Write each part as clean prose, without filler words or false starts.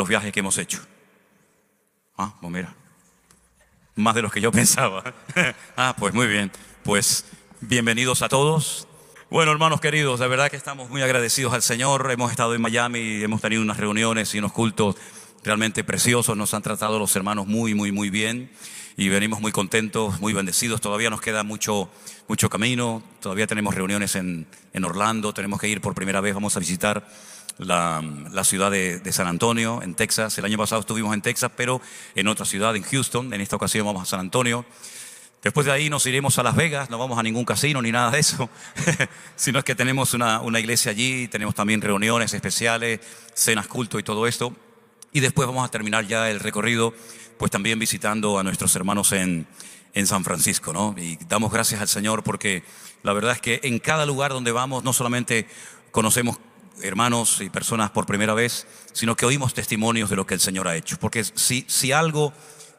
los viajes que hemos hecho. Pues mira, más de los que yo pensaba. Pues muy bien. Pues bienvenidos a todos. Bueno, hermanos queridos, de verdad que estamos muy agradecidos al Señor. Hemos estado en Miami, hemos tenido unas reuniones y unos cultos realmente preciosos. Nos han tratado los hermanos muy bien y venimos muy contentos, muy bendecidos. Todavía nos queda mucho camino. Todavía tenemos reuniones en Orlando. Tenemos que ir por primera vez. Vamos a visitar la ciudad de San Antonio, en Texas. El año pasado estuvimos en Texas, pero en otra ciudad, en Houston. En esta ocasión vamos a San Antonio. Después de ahí nos iremos a Las Vegas. No vamos a ningún casino ni nada de eso, sino es que tenemos una iglesia allí. Tenemos también reuniones especiales, cenas, culto y todo esto. Y después vamos a terminar ya el recorrido, pues también visitando a nuestros hermanos en San Francisco, ¿no? Y damos gracias al Señor porque la verdad es que en cada lugar donde vamos no solamente conocemos hermanos y personas por primera vez, sino que oímos testimonios de lo que el Señor ha hecho. Porque si algo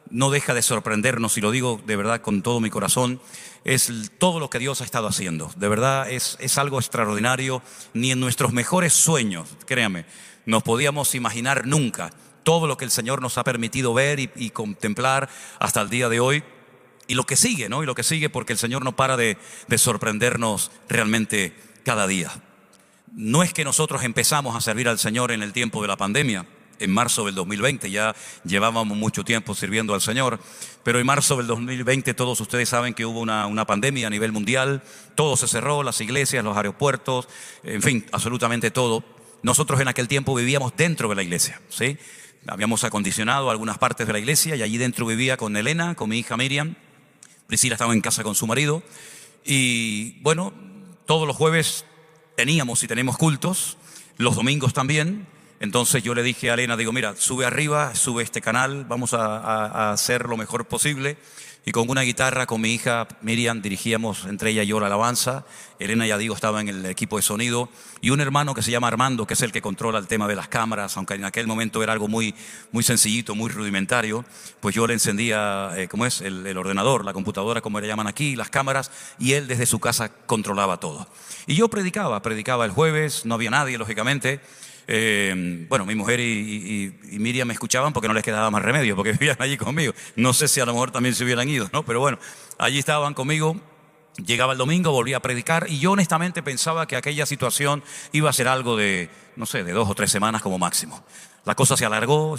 no deja de sorprendernos, y lo digo de verdad con todo mi corazón, es todo lo que Dios ha estado haciendo. De verdad es algo extraordinario. Ni en nuestros mejores sueños, créanme, nos podíamos imaginar nunca todo lo que el Señor nos ha permitido ver y contemplar hasta el día de hoy. Y lo que sigue, ¿no? Y lo que sigue, porque el Señor no para de sorprendernos realmente cada día. No es que nosotros empezamos a servir al Señor en el tiempo de la pandemia, en marzo del 2020, ya llevábamos mucho tiempo sirviendo al Señor, pero en marzo del 2020 todos ustedes saben que hubo una pandemia a nivel mundial, todo se cerró, las iglesias, los aeropuertos, en fin, absolutamente todo. Nosotros en aquel tiempo vivíamos dentro de la iglesia, ¿sí? Habíamos acondicionado algunas partes de la iglesia y allí dentro vivía con Elena, con mi hija Miriam. Priscila estaba en casa con su marido y bueno, todos los jueves teníamos y tenemos cultos, los domingos también. Entonces yo le dije a Elena, digo, mira, sube arriba, sube este canal, vamos a hacer lo mejor posible. Y con una guitarra, con mi hija Miriam, dirigíamos entre ella y yo la alabanza. Elena, ya digo, estaba en el equipo de sonido. Y un hermano que se llama Armando, que es el que controla el tema de las cámaras, aunque en aquel momento era algo muy sencillito, muy rudimentario, pues yo le encendía, el ordenador, la computadora, como le llaman aquí, las cámaras, y él desde su casa controlaba todo. Y yo predicaba el jueves, no había nadie, lógicamente. Mi mujer y Miriam me escuchaban porque no les quedaba más remedio, porque vivían allí conmigo. No sé si a lo mejor también se hubieran ido, ¿no? Pero bueno, allí estaban conmigo. Llegaba el domingo, volvía a predicar y yo honestamente pensaba que aquella situación iba a ser algo de 2 o 3 semanas como máximo. La cosa se alargó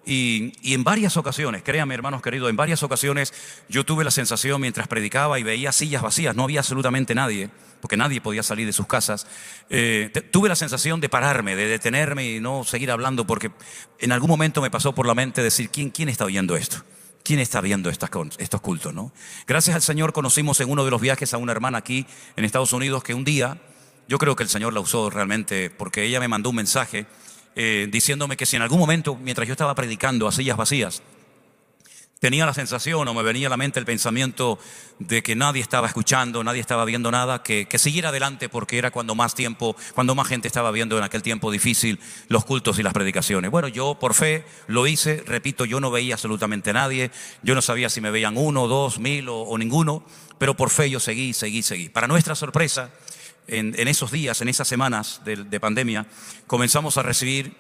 y en varias ocasiones, créanme hermanos queridos, en varias ocasiones yo tuve la sensación mientras predicaba y veía sillas vacías, no había absolutamente nadie, porque nadie podía salir de sus casas. Tuve la sensación de pararme, de detenerme y no seguir hablando, porque en algún momento me pasó por la mente decir, ¿quién está oyendo esto? ¿Quién está viendo estos cultos, no? Gracias al Señor conocimos en uno de los viajes a una hermana aquí en Estados Unidos que un día, yo creo que el Señor la usó realmente, porque ella me mandó un mensaje diciéndome que si en algún momento, mientras yo estaba predicando a sillas vacías, tenía la sensación o me venía a la mente el pensamiento de que nadie estaba escuchando, nadie estaba viendo nada, que siguiera adelante porque era cuando más gente estaba viendo en aquel tiempo difícil los cultos y las predicaciones. Bueno, yo por fe lo hice, repito, yo no veía absolutamente a nadie, yo no sabía si me veían 1, 2, 1000 o ninguno, pero por fe yo seguí. Para nuestra sorpresa, en esos días, en esas semanas de pandemia, comenzamos a recibir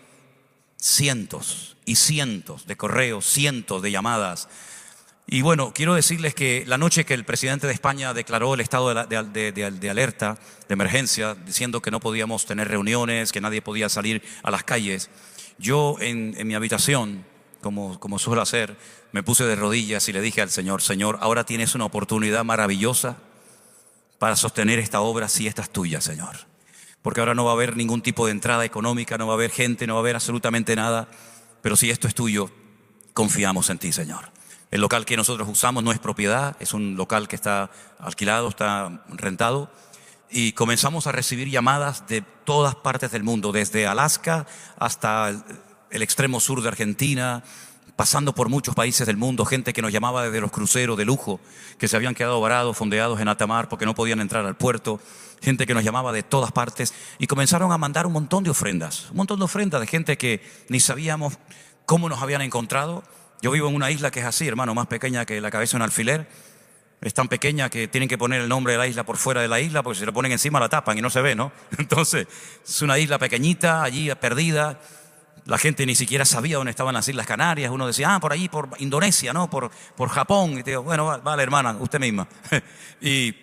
cientos y cientos de correos, cientos de llamadas. Y bueno, quiero decirles que la noche que el presidente de España declaró el estado de alerta, de emergencia, diciendo que no podíamos tener reuniones, que nadie podía salir a las calles, yo en mi habitación, como suelo hacer, me puse de rodillas y le dije al Señor, Señor, ahora tienes una oportunidad maravillosa para sostener esta obra si esta es tuya, Señor. Porque ahora no va a haber ningún tipo de entrada económica, no va a haber gente, no va a haber absolutamente nada. Pero si esto es tuyo, confiamos en ti, Señor. El local que nosotros usamos no es propiedad, es un local que está alquilado, está rentado. Y comenzamos a recibir llamadas de todas partes del mundo, desde Alaska hasta el extremo sur de Argentina, pasando por muchos países del mundo, gente que nos llamaba desde los cruceros de lujo, que se habían quedado varados, fondeados en alta mar porque no podían entrar al puerto, gente que nos llamaba de todas partes y comenzaron a mandar un montón de ofrendas de gente que ni sabíamos cómo nos habían encontrado. Yo vivo en una isla que es así, hermano, más pequeña que la cabeza de un alfiler. Es tan pequeña que tienen que poner el nombre de la isla por fuera de la isla porque si lo ponen encima la tapan y no se ve, ¿no? Entonces, es una isla pequeñita, allí perdida. La gente ni siquiera sabía dónde estaban las Islas Canarias. Uno decía, por allí, por Indonesia, ¿no? Por Japón. Y te digo, bueno, vale, hermana, usted misma. Y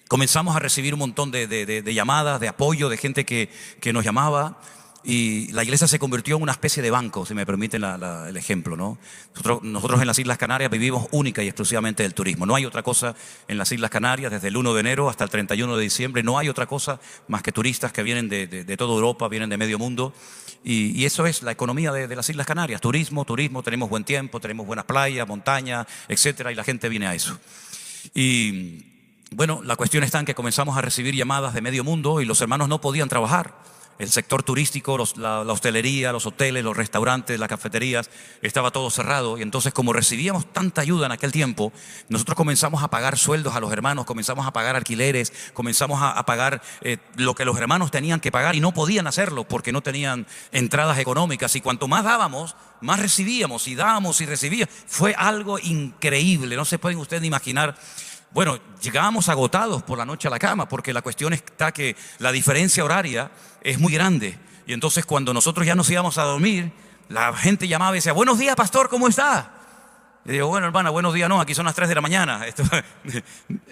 comenzamos a recibir un montón de llamadas, de apoyo, de gente que nos llamaba. Y la iglesia se convirtió en una especie de banco, si me permiten el ejemplo, ¿no? Nosotros en las Islas Canarias vivimos única y exclusivamente del turismo. No hay otra cosa en las Islas Canarias, desde el 1 de enero hasta el 31 de diciembre. No hay otra cosa más que turistas que vienen de toda Europa, vienen de medio mundo. Y eso es la economía de las Islas Canarias. Turismo, tenemos buen tiempo, tenemos buenas playas, montañas, etcétera, y la gente viene a eso. Y bueno, la cuestión está en que comenzamos a recibir llamadas de medio mundo y los hermanos no podían trabajar. El sector turístico, la hostelería, los hoteles, los restaurantes, las cafeterías, estaba todo cerrado. Y entonces, como recibíamos tanta ayuda en aquel tiempo, nosotros comenzamos a pagar sueldos a los hermanos, comenzamos a pagar alquileres, comenzamos a pagar lo que los hermanos tenían que pagar y no podían hacerlo porque no tenían entradas económicas. Y cuanto más dábamos, más recibíamos, y dábamos y recibíamos. Fue algo increíble, no se pueden ustedes imaginar. Bueno, llegábamos agotados por la noche a la cama, porque la cuestión está que la diferencia horaria es muy grande. Y entonces cuando nosotros ya nos íbamos a dormir, la gente llamaba y decía, buenos días, pastor, ¿cómo está? Y digo, bueno, hermana, buenos días, no, aquí son las 3 de la mañana.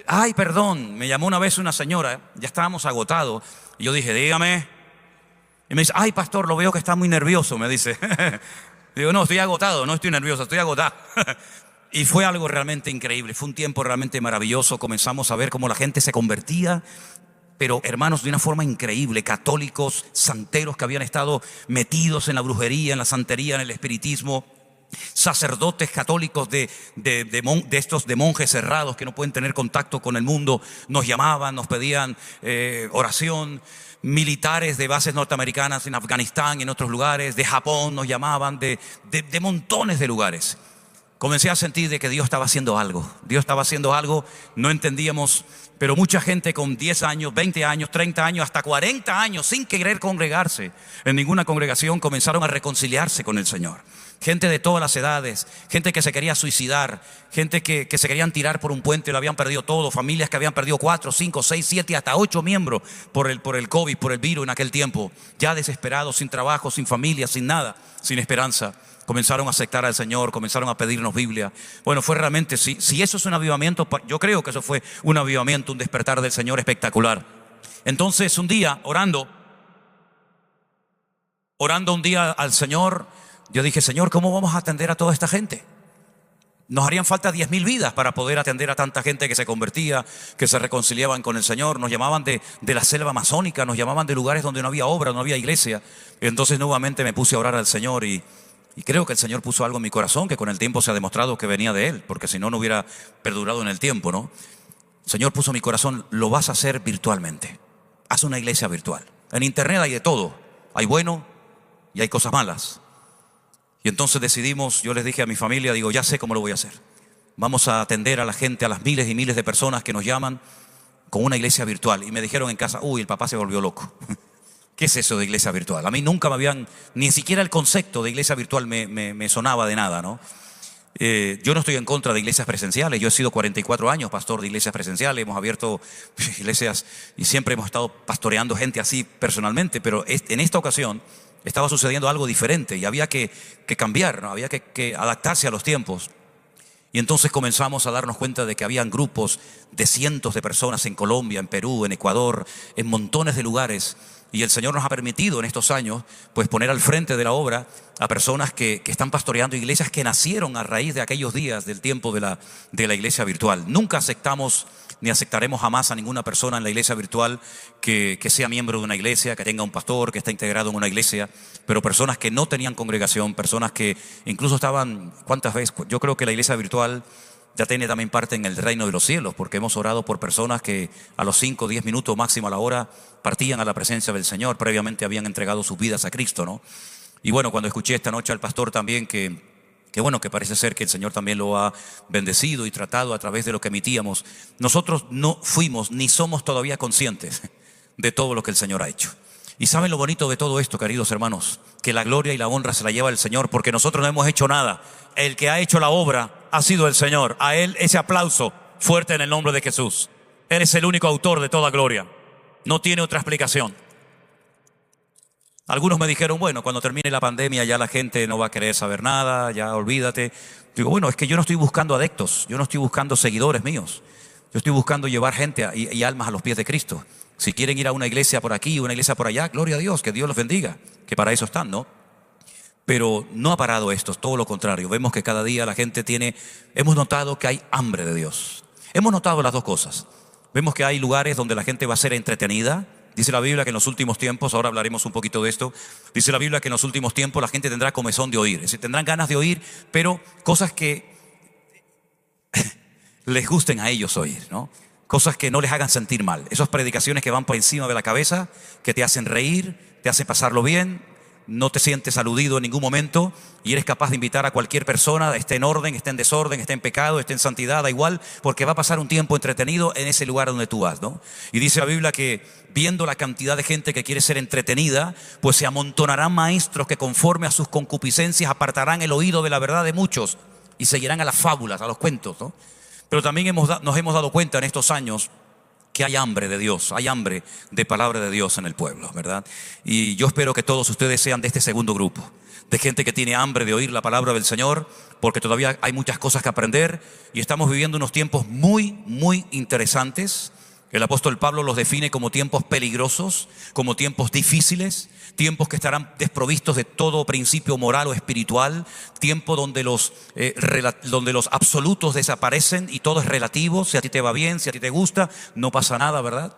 Ay, perdón, me llamó una vez una señora, ya estábamos agotados, y yo dije, dígame. Y me dice, ay, pastor, lo veo que está muy nervioso, me dice. Digo, no, estoy agotado, no estoy nervioso, estoy agotado. Y fue algo realmente increíble, fue un tiempo realmente maravilloso. Comenzamos a ver cómo la gente se convertía, pero hermanos, de una forma increíble. Católicos, santeros que habían estado metidos en la brujería, en la santería, en el espiritismo. Sacerdotes católicos de monjes cerrados que no pueden tener contacto con el mundo, nos llamaban, nos pedían oración. Militares de bases norteamericanas en Afganistán y en otros lugares, de Japón nos llamaban, de montones de lugares. Comencé a sentir de que Dios estaba haciendo algo. Dios estaba haciendo algo, no entendíamos, pero mucha gente con 10 años, 20 años, 30 años, hasta 40 años, sin querer congregarse en ninguna congregación, comenzaron a reconciliarse con el Señor. Gente de todas las edades, gente que se quería suicidar, gente que se querían tirar por un puente y lo habían perdido todo, familias que habían perdido 4, 5, 6, 7, hasta 8 miembros por el COVID, por el virus en aquel tiempo, ya desesperados, sin trabajo, sin familia, sin nada, sin esperanza. Comenzaron a aceptar al Señor, comenzaron a pedirnos Biblia. Bueno, fue realmente, si eso es un avivamiento, yo creo que eso fue un avivamiento, un despertar del Señor espectacular. Entonces un día, orando un día al Señor, yo dije, Señor, ¿cómo vamos a atender a toda esta gente? Nos harían falta 10,000 vidas para poder atender a tanta gente que se convertía, que se reconciliaban con el Señor. Nos llamaban de la selva amazónica, nos llamaban de lugares donde no había obra, no había iglesia. Entonces nuevamente me puse a orar al Señor y creo que el Señor puso algo en mi corazón que con el tiempo se ha demostrado que venía de Él, porque si no, no hubiera perdurado en el tiempo, ¿no? El Señor puso en mi corazón, lo vas a hacer virtualmente. Haz una iglesia virtual. En internet hay de todo. Hay bueno y hay cosas malas. Y entonces decidimos, yo les dije a mi familia, digo, ya sé cómo lo voy a hacer. Vamos a atender a la gente, a las miles y miles de personas que nos llaman con una iglesia virtual. Y me dijeron en casa, uy, el papá se volvió loco. ¿Qué es eso de iglesia virtual? A mí nunca me habían, ni siquiera el concepto de iglesia virtual me sonaba de nada, ¿no? Yo no estoy en contra de iglesias presenciales. Yo he sido 44 años pastor de iglesias presenciales. Hemos abierto iglesias y siempre hemos estado pastoreando gente así personalmente. Pero en esta ocasión estaba sucediendo algo diferente y había que cambiar, ¿no? Había que adaptarse a los tiempos. Y entonces comenzamos a darnos cuenta de que habían grupos de cientos de personas en Colombia, en Perú, en Ecuador, en montones de lugares. Y el Señor nos ha permitido en estos años pues poner al frente de la obra a personas que están pastoreando iglesias que nacieron a raíz de aquellos días del tiempo de la iglesia virtual. Nunca aceptamos ni aceptaremos jamás a ninguna persona en la iglesia virtual que sea miembro de una iglesia, que tenga un pastor, que esté integrado en una iglesia, pero personas que no tenían congregación, personas que incluso estaban, ¿cuántas veces? Yo creo que la iglesia virtual ya tiene también parte en el reino de los cielos, porque hemos orado por personas que a los 5 o 10 minutos máximo a la hora partían a la presencia del Señor, previamente habían entregado sus vidas a Cristo, ¿no? Y bueno, cuando escuché esta noche al pastor también que bueno, que parece ser que el Señor también lo ha bendecido y tratado a través de lo que emitíamos, nosotros no fuimos ni somos todavía conscientes de todo lo que el Señor ha hecho. Y ¿saben lo bonito de todo esto, queridos hermanos? Que la gloria y la honra se la lleva el Señor, porque nosotros no hemos hecho nada. El que ha hecho la obra ha sido el Señor. A Él ese aplauso fuerte en el nombre de Jesús. Él es el único autor de toda gloria. No tiene otra explicación. Algunos me dijeron, bueno, cuando termine la pandemia ya la gente no va a querer saber nada, ya olvídate. Digo, bueno, es que yo no estoy buscando adeptos, yo no estoy buscando seguidores míos. Yo estoy buscando llevar gente y almas a los pies de Cristo. Si quieren ir a una iglesia por aquí, una iglesia por allá, gloria a Dios, que Dios los bendiga, que para eso están, ¿no? Pero no ha parado esto, todo lo contrario. Vemos que cada día la gente hemos notado que hay hambre de Dios. Hemos notado las dos cosas. Vemos que hay lugares donde la gente va a ser entretenida. Dice la Biblia que en los últimos tiempos, ahora hablaremos un poquito de esto, dice la Biblia que en los últimos tiempos la gente tendrá comezón de oír. Es decir, tendrán ganas de oír, pero cosas que les gusten a ellos oír, ¿no? Cosas que no les hagan sentir mal. Esas predicaciones que van por encima de la cabeza, que te hacen reír, te hacen pasarlo bien, no te sientes aludido en ningún momento y eres capaz de invitar a cualquier persona, esté en orden, esté en desorden, esté en pecado, esté en santidad, da igual, porque va a pasar un tiempo entretenido en ese lugar donde tú vas, ¿no? Y dice la Biblia que viendo la cantidad de gente que quiere ser entretenida, pues se amontonarán maestros que conforme a sus concupiscencias apartarán el oído de la verdad de muchos y seguirán a las fábulas, a los cuentos, ¿no? Pero también nos hemos dado cuenta en estos años que hay hambre de Dios, hay hambre de palabra de Dios en el pueblo, ¿verdad? Y yo espero que todos ustedes sean de este segundo grupo, de gente que tiene hambre de oír la palabra del Señor, porque todavía hay muchas cosas que aprender y estamos viviendo unos tiempos muy, muy interesantes. El apóstol Pablo los define como tiempos peligrosos, como tiempos difíciles, tiempos que estarán desprovistos de todo principio moral o espiritual, tiempo donde los absolutos desaparecen y todo es relativo. Si a ti te va bien, si a ti te gusta, no pasa nada, ¿verdad?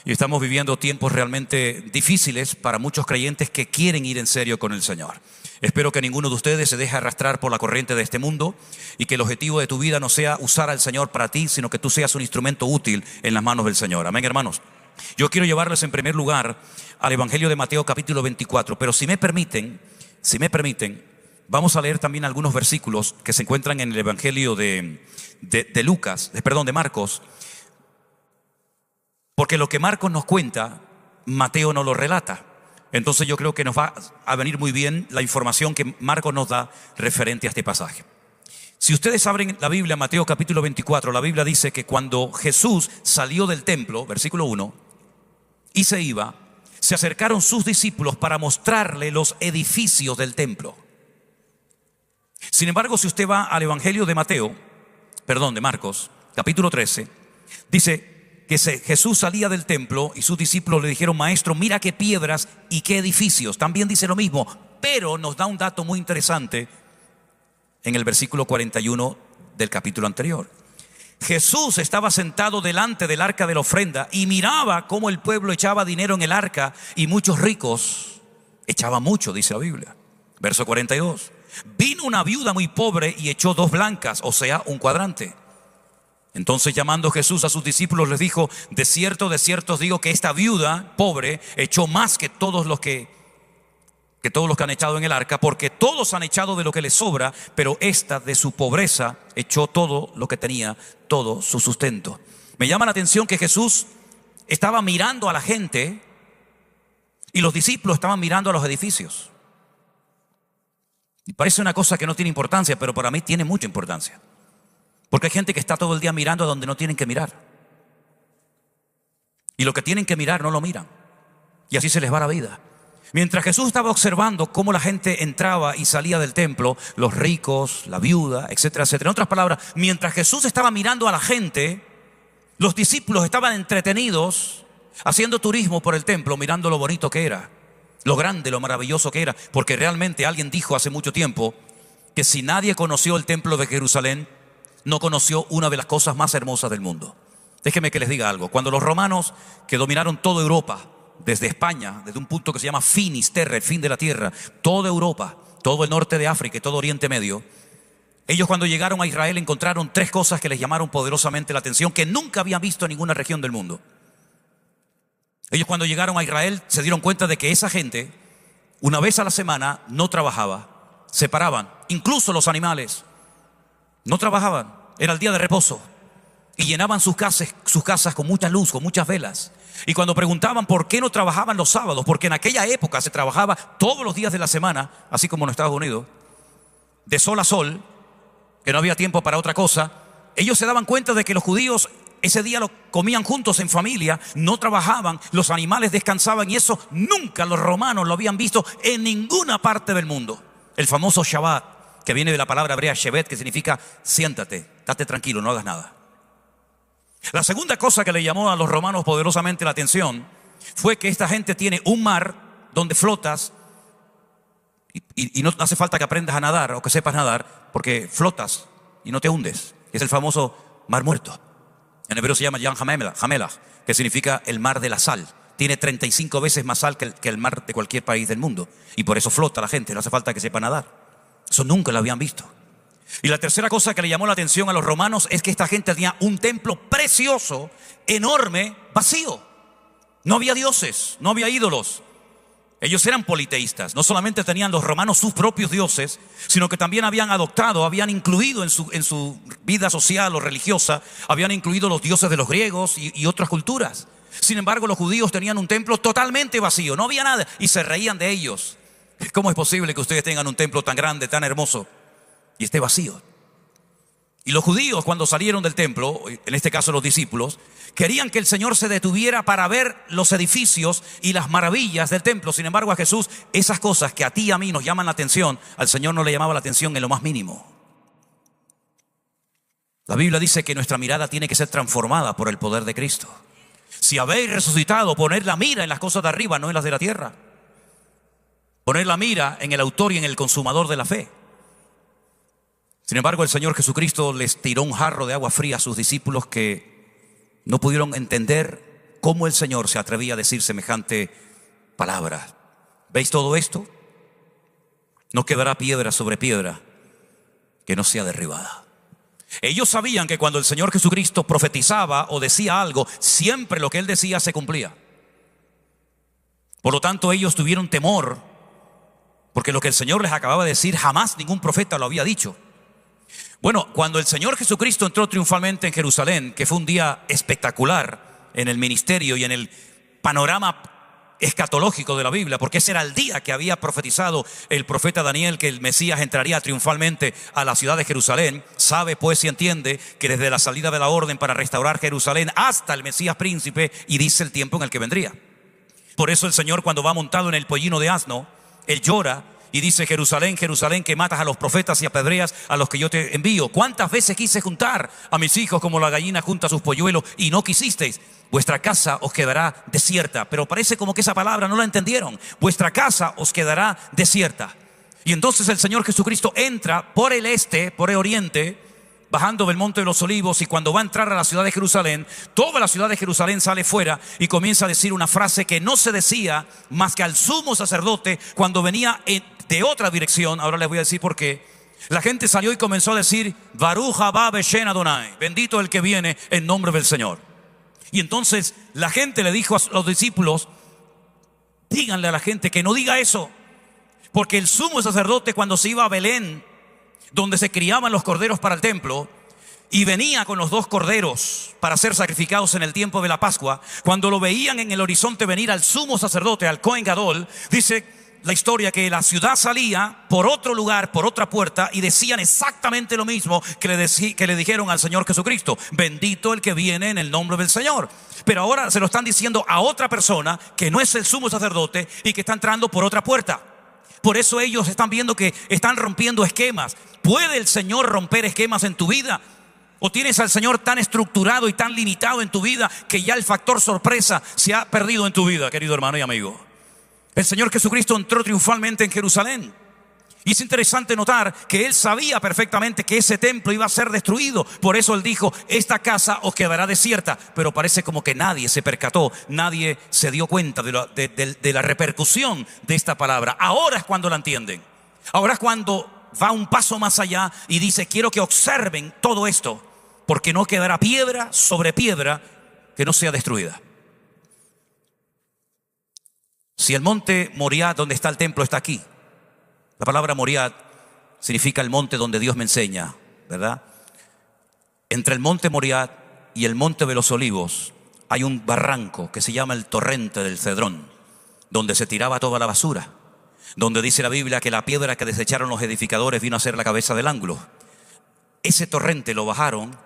Y estamos viviendo tiempos realmente difíciles para muchos creyentes que quieren ir en serio con el Señor. Espero que ninguno de ustedes se deje arrastrar por la corriente de este mundo y que el objetivo de tu vida no sea usar al Señor para ti, sino que tú seas un instrumento útil en las manos del Señor. Amén, hermanos. Yo quiero llevarles en primer lugar al Evangelio de Mateo capítulo 24, pero si me permiten, vamos a leer también algunos versículos que se encuentran en el Evangelio de Marcos, porque lo que Marcos nos cuenta, Mateo no lo relata. Entonces yo creo que nos va a venir muy bien la información que Marcos nos da referente a este pasaje. Si ustedes abren la Biblia, Mateo capítulo 24, la Biblia dice que cuando Jesús salió del templo, versículo 1, y se iba, se acercaron sus discípulos para mostrarle los edificios del templo. Sin embargo, si usted va al Evangelio de Marcos, capítulo 13, dice que Jesús salía del templo y sus discípulos le dijeron: maestro, mira qué piedras y qué edificios. También dice lo mismo, pero nos da un dato muy interesante en el versículo 41 del capítulo anterior. Jesús estaba sentado delante del arca de la ofrenda y miraba cómo el pueblo echaba dinero en el arca y muchos ricos echaban mucho, dice la Biblia. Verso 42. Vino una viuda muy pobre y echó 2 blancas, o sea, un cuadrante. Entonces, llamando Jesús a sus discípulos, les dijo: de cierto os digo que esta viuda pobre echó más que todos los que han echado en el arca, porque todos han echado de lo que les sobra, pero esta de su pobreza echó todo lo que tenía, todo su sustento. Me llama la atención que Jesús estaba mirando a la gente y los discípulos estaban mirando a los edificios. Y parece una cosa que no tiene importancia, pero para mí tiene mucha importancia. Porque hay gente que está todo el día mirando a donde no tienen que mirar. Y lo que tienen que mirar no lo miran. Y así se les va la vida. Mientras Jesús estaba observando cómo la gente entraba y salía del templo, los ricos, la viuda, etcétera, etcétera. En otras palabras, mientras Jesús estaba mirando a la gente, los discípulos estaban entretenidos haciendo turismo por el templo, mirando lo bonito que era, lo grande, lo maravilloso que era. Porque realmente alguien dijo hace mucho tiempo que si nadie conoció el templo de Jerusalén, no conoció una de las cosas más hermosas del mundo. Déjenme que les diga algo. Cuando los romanos, que dominaron toda Europa, desde España, desde un punto que se llama Finis Terra, el fin de la tierra, toda Europa, todo el norte de África y todo Oriente Medio, ellos cuando llegaron a Israel encontraron 3 cosas que les llamaron poderosamente la atención, que nunca habían visto en ninguna región del mundo. Ellos cuando llegaron a Israel se dieron cuenta de que esa gente, una vez a la semana, no trabajaba, se paraban, incluso los animales. No trabajaban, era el día de reposo. Y llenaban sus casas con mucha luz, con muchas velas. Y cuando preguntaban por qué no trabajaban los sábados, porque en aquella época se trabajaba todos los días de la semana, así como en Estados Unidos, de sol a sol, que no había tiempo para otra cosa, ellos se daban cuenta de que los judíos ese día lo comían juntos en familia, no trabajaban, los animales descansaban, y eso nunca los romanos lo habían visto en ninguna parte del mundo. El famoso Shabbat, que viene de la palabra hebrea shevet, que significa siéntate, date tranquilo, no hagas nada. La segunda cosa que le llamó a los romanos poderosamente la atención fue que esta gente tiene un mar donde flotas y no hace falta que aprendas a nadar o que sepas nadar, porque flotas y no te hundes. Es el famoso mar muerto. En hebreo se llama Yam Hamelach, que significa el mar de la sal. Tiene 35 veces más sal que el mar de cualquier país del mundo, y por eso flota la gente, no hace falta que sepa nadar. Eso nunca lo habían visto. Y la tercera cosa que le llamó la atención a los romanos es que esta gente tenía un templo precioso, enorme, vacío. No había dioses, no había ídolos. Ellos eran politeístas. No solamente tenían los romanos sus propios dioses, sino que también habían adoptado, habían incluido en su vida social o religiosa, habían incluido los dioses de los griegos y otras culturas. Sin embargo, los judíos tenían un templo totalmente vacío, no había nada, y se reían de ellos. ¿Cómo es posible que ustedes tengan un templo tan grande, tan hermoso, y esté vacío? Y los judíos, cuando salieron del templo, en este caso los discípulos, querían que el Señor se detuviera para ver los edificios y las maravillas del templo. Sin embargo, a Jesús, esas cosas que a ti y a mí nos llaman la atención, al Señor no le llamaba la atención en lo más mínimo. La Biblia dice que nuestra mirada tiene que ser transformada por el poder de Cristo. Si habéis resucitado, poned la mira en las cosas de arriba, no en las de la tierra. Poned la mira en el autor y en el consumador de la fe. Sin embargo, el Señor Jesucristo les tiró un jarro de agua fría a sus discípulos, que no pudieron entender cómo el Señor se atrevía a decir semejante palabra. ¿Veis todo esto? No quedará piedra sobre piedra que no sea derribada. Ellos sabían que cuando el Señor Jesucristo profetizaba o decía algo, siempre lo que Él decía se cumplía. Por lo tanto, ellos tuvieron temor, porque lo que el Señor les acababa de decir jamás ningún profeta lo había dicho. Bueno, cuando el Señor Jesucristo entró triunfalmente en Jerusalén, que fue un día espectacular en el ministerio y en el panorama escatológico de la Biblia, porque ese era el día que había profetizado el profeta Daniel, que el Mesías entraría triunfalmente a la ciudad de Jerusalén. Sabe pues y entiende que desde la salida de la orden para restaurar Jerusalén hasta el Mesías príncipe, y dice el tiempo en el que vendría. Por eso el Señor, cuando va montado en el pollino de asno, Él llora y dice: Jerusalén, Jerusalén, que matas a los profetas y apedreas a los que yo te envío. ¿Cuántas veces quise juntar a mis hijos como la gallina junta sus polluelos y no quisisteis? Vuestra casa os quedará desierta. Pero parece como que esa palabra no la entendieron. Vuestra casa os quedará desierta. Y entonces el Señor Jesucristo entra por el este, por el oriente, bajando del Monte de los Olivos, y cuando va a entrar a la ciudad de Jerusalén, toda la ciudad de Jerusalén sale fuera y comienza a decir una frase que no se decía más que al sumo sacerdote cuando venía de otra dirección. Ahora les voy a decir por qué. La gente salió y comenzó a decir: Baruch haba beshen Adonai, bendito el que viene en nombre del Señor. Y entonces la gente le dijo a los discípulos: díganle a la gente que no diga eso, porque el sumo sacerdote, cuando se iba a Belén, donde se criaban los corderos para el templo, y venía con los 2 corderos para ser sacrificados en el tiempo de la Pascua, cuando lo veían en el horizonte venir al sumo sacerdote, al Cohen Gadol, dice la historia que la ciudad salía por otro lugar, por otra puerta, y decían exactamente lo mismo que le dijeron al Señor Jesucristo: bendito el que viene en el nombre del Señor. Pero ahora se lo están diciendo a otra persona que no es el sumo sacerdote y que está entrando por otra puerta. Por eso ellos están viendo que están rompiendo esquemas. ¿Puede el Señor romper esquemas en tu vida? ¿O tienes al Señor tan estructurado y tan limitado en tu vida que ya el factor sorpresa se ha perdido en tu vida, querido hermano y amigo? El Señor Jesucristo entró triunfalmente en Jerusalén. Y es interesante notar que Él sabía perfectamente que ese templo iba a ser destruido. Por eso Él dijo: esta casa os quedará desierta. Pero parece como que nadie se percató, nadie se dio cuenta de la repercusión de esta palabra. Ahora es cuando la entienden. Ahora es cuando va un paso más allá y dice: quiero que observen todo esto, porque no quedará piedra sobre piedra que no sea destruida. Si el monte Moriah, donde está el templo, está aquí, la palabra Moriah significa el monte donde Dios me enseña, ¿verdad? Entre el monte Moriah y el monte de los Olivos hay un barranco que se llama el torrente del Cedrón, donde se tiraba toda la basura, donde dice la Biblia que la piedra que desecharon los edificadores vino a ser la cabeza del ángulo. Ese torrente lo bajaron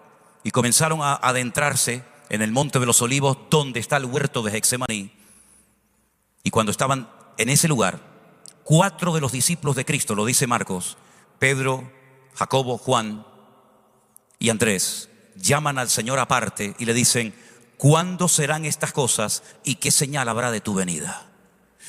y comenzaron a adentrarse en el monte de los olivos, donde está el huerto de Getsemaní. Y cuando estaban en ese lugar, 4 de los discípulos de Cristo, lo dice Marcos, Pedro, Jacobo, Juan y Andrés, llaman al Señor aparte y le dicen: ¿cuándo serán estas cosas y qué señal habrá de tu venida?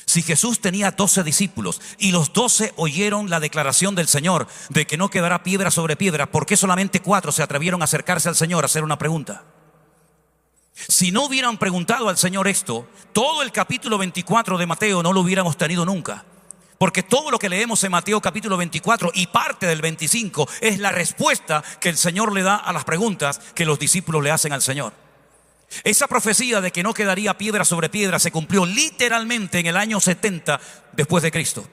Si Jesús tenía 12 discípulos y los 12 oyeron la declaración del Señor de que no quedará piedra sobre piedra, ¿por qué solamente 4 se atrevieron a acercarse al Señor a hacer una pregunta? Si no hubieran preguntado al Señor esto, todo el capítulo 24 de Mateo no lo hubiéramos tenido nunca. Porque todo lo que leemos en Mateo capítulo 24 y parte del 25 es la respuesta que el Señor le da a las preguntas que los discípulos le hacen al Señor. Esa profecía de que no quedaría piedra sobre piedra se cumplió literalmente en el año 70 después de Cristo.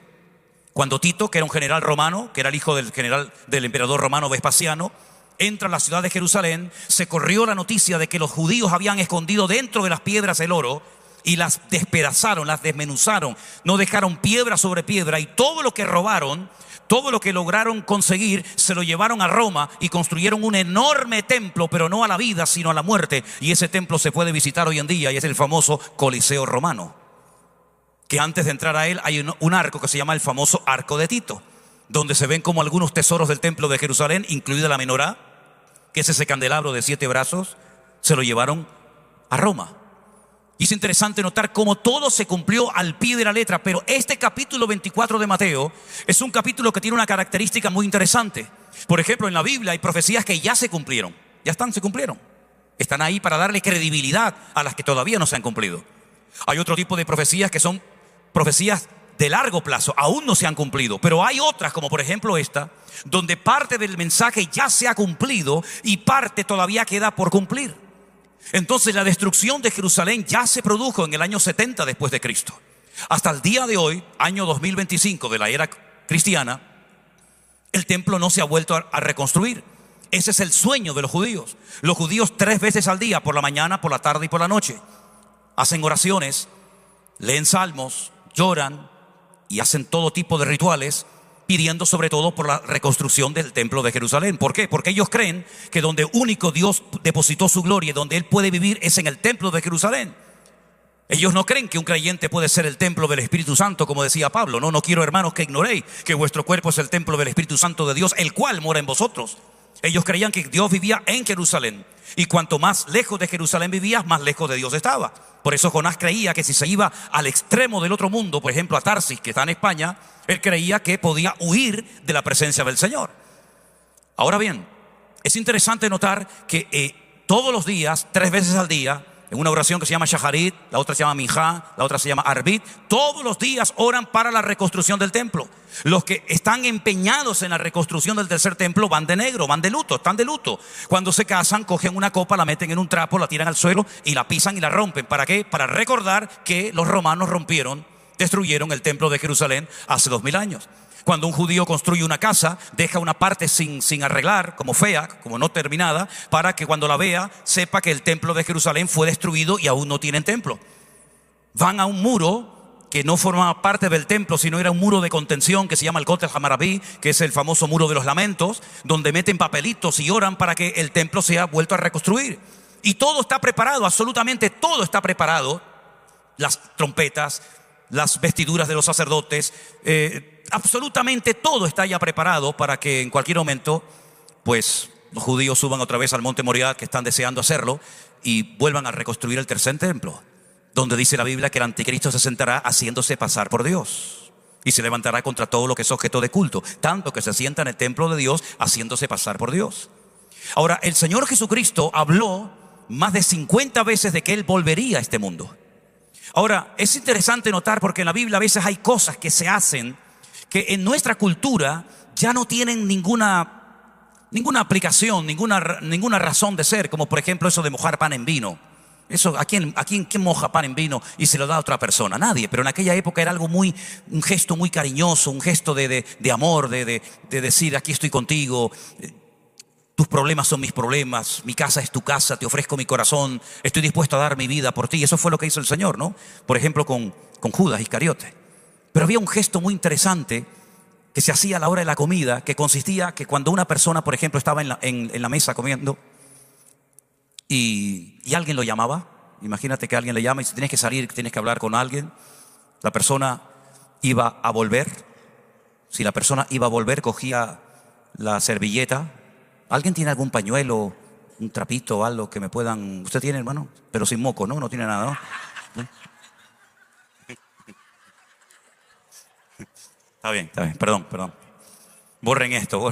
Cuando Tito, que era un general romano, que era el hijo del emperador romano Vespasiano, entra a la ciudad de Jerusalén, se corrió la noticia de que los judíos habían escondido dentro de las piedras el oro y las despedazaron, las desmenuzaron, no dejaron piedra sobre piedra, y todo lo que robaron, todo lo que lograron conseguir, se lo llevaron a Roma y construyeron un enorme templo, pero no a la vida, sino a la muerte. Y ese templo se puede visitar hoy en día y es el famoso Coliseo Romano, que antes de entrar a él hay un arco que se llama el famoso Arco de Tito, donde se ven como algunos tesoros del templo de Jerusalén, incluida la menorá, que es ese candelabro de 7 brazos, se lo llevaron a Roma. Y es interesante notar cómo todo se cumplió al pie de la letra. Pero este capítulo 24 de Mateo es un capítulo que tiene una característica muy interesante. Por ejemplo, en la Biblia hay profecías que ya se cumplieron. Se cumplieron. Están ahí para darle credibilidad a las que todavía no se han cumplido. Hay otro tipo de profecías que son profecías de largo plazo, aún no se han cumplido. Pero hay otras, como por ejemplo esta, donde parte del mensaje ya se ha cumplido y parte todavía queda por cumplir. Entonces la destrucción de Jerusalén ya se produjo en el año 70 después de Cristo. Hasta el día de hoy, año 2025 de la era cristiana, el templo no se ha vuelto a reconstruir. Ese es el sueño de los judíos. Los judíos 3 veces al día, por la mañana, por la tarde y por la noche, hacen oraciones, leen salmos, lloran y hacen todo tipo de rituales, pidiendo sobre todo por la reconstrucción del templo de Jerusalén. ¿Por qué? Porque ellos creen que donde único Dios depositó su gloria y donde Él puede vivir es en el templo de Jerusalén. Ellos no creen que un creyente puede ser el templo del Espíritu Santo, como decía Pablo. No quiero, hermanos, que ignoréis que vuestro cuerpo es el templo del Espíritu Santo de Dios, el cual mora en vosotros. Ellos creían que Dios vivía en Jerusalén, y cuanto más lejos de Jerusalén vivías, más lejos de Dios estaba. Por eso Jonás creía que si se iba al extremo del otro mundo, por ejemplo a Tarsis, que está en España, él creía que podía huir de la presencia del Señor. Ahora bien, es interesante notar que todos los días, 3 veces al día, en una oración que se llama Shaharit, la otra se llama Minjá, la otra se llama Arbit, todos los días oran para la reconstrucción del templo. Los que están empeñados en la reconstrucción del tercer templo van de negro, van de luto, están de luto. Cuando se casan, cogen una copa, la meten en un trapo, la tiran al suelo y la pisan y la rompen. ¿Para qué? Para recordar que los romanos destruyeron el templo de Jerusalén hace 2000 años. Cuando un judío construye una casa, deja una parte sin arreglar, como fea, como no terminada, para que cuando la vea, sepa que el templo de Jerusalén fue destruido y aún no tienen templo. Van a un muro que no formaba parte del templo, sino era un muro de contención que se llama el Kotel Hamarabí, que es el famoso muro de los lamentos, donde meten papelitos y oran para que el templo sea vuelto a reconstruir. Y todo está preparado, absolutamente todo está preparado. Las trompetas, las vestiduras de los sacerdotes, absolutamente todo está ya preparado para que en cualquier momento, pues, los judíos suban otra vez al monte Moriah, que están deseando hacerlo, y vuelvan a reconstruir el tercer templo, donde dice la Biblia que el anticristo se sentará haciéndose pasar por Dios y se levantará contra todo lo que es objeto de culto, tanto que se sienta en el templo de Dios haciéndose pasar por Dios. Ahora, el Señor Jesucristo habló más de 50 veces de que Él volvería a este mundo. Ahora, es interesante notar, porque en la Biblia a veces hay cosas que se hacen que en nuestra cultura ya no tienen ninguna aplicación, ninguna razón de ser, como por ejemplo eso de mojar pan en vino. Eso, ¿a quién moja pan en vino y se lo da a otra persona? Nadie. Pero en aquella época era algo un gesto muy cariñoso, un gesto de amor, de decir: aquí estoy contigo, tus problemas son mis problemas, mi casa es tu casa, te ofrezco mi corazón, estoy dispuesto a dar mi vida por ti. Eso fue lo que hizo el Señor, ¿no? Por ejemplo, con Judas Iscariote. Pero había un gesto muy interesante que se hacía a la hora de la comida, que consistía que cuando una persona, por ejemplo, estaba en la mesa comiendo, y alguien lo llamaba. Imagínate que alguien le llama y si tienes que salir, tienes que hablar con alguien. La persona iba a volver. Si la persona iba a volver, cogía la servilleta. ¿Alguien tiene algún pañuelo, un trapito o algo que me puedan? ¿Usted tiene, hermano? Pero sin moco, ¿no? No tiene nada, ¿no? Está bien, perdón. Borren esto.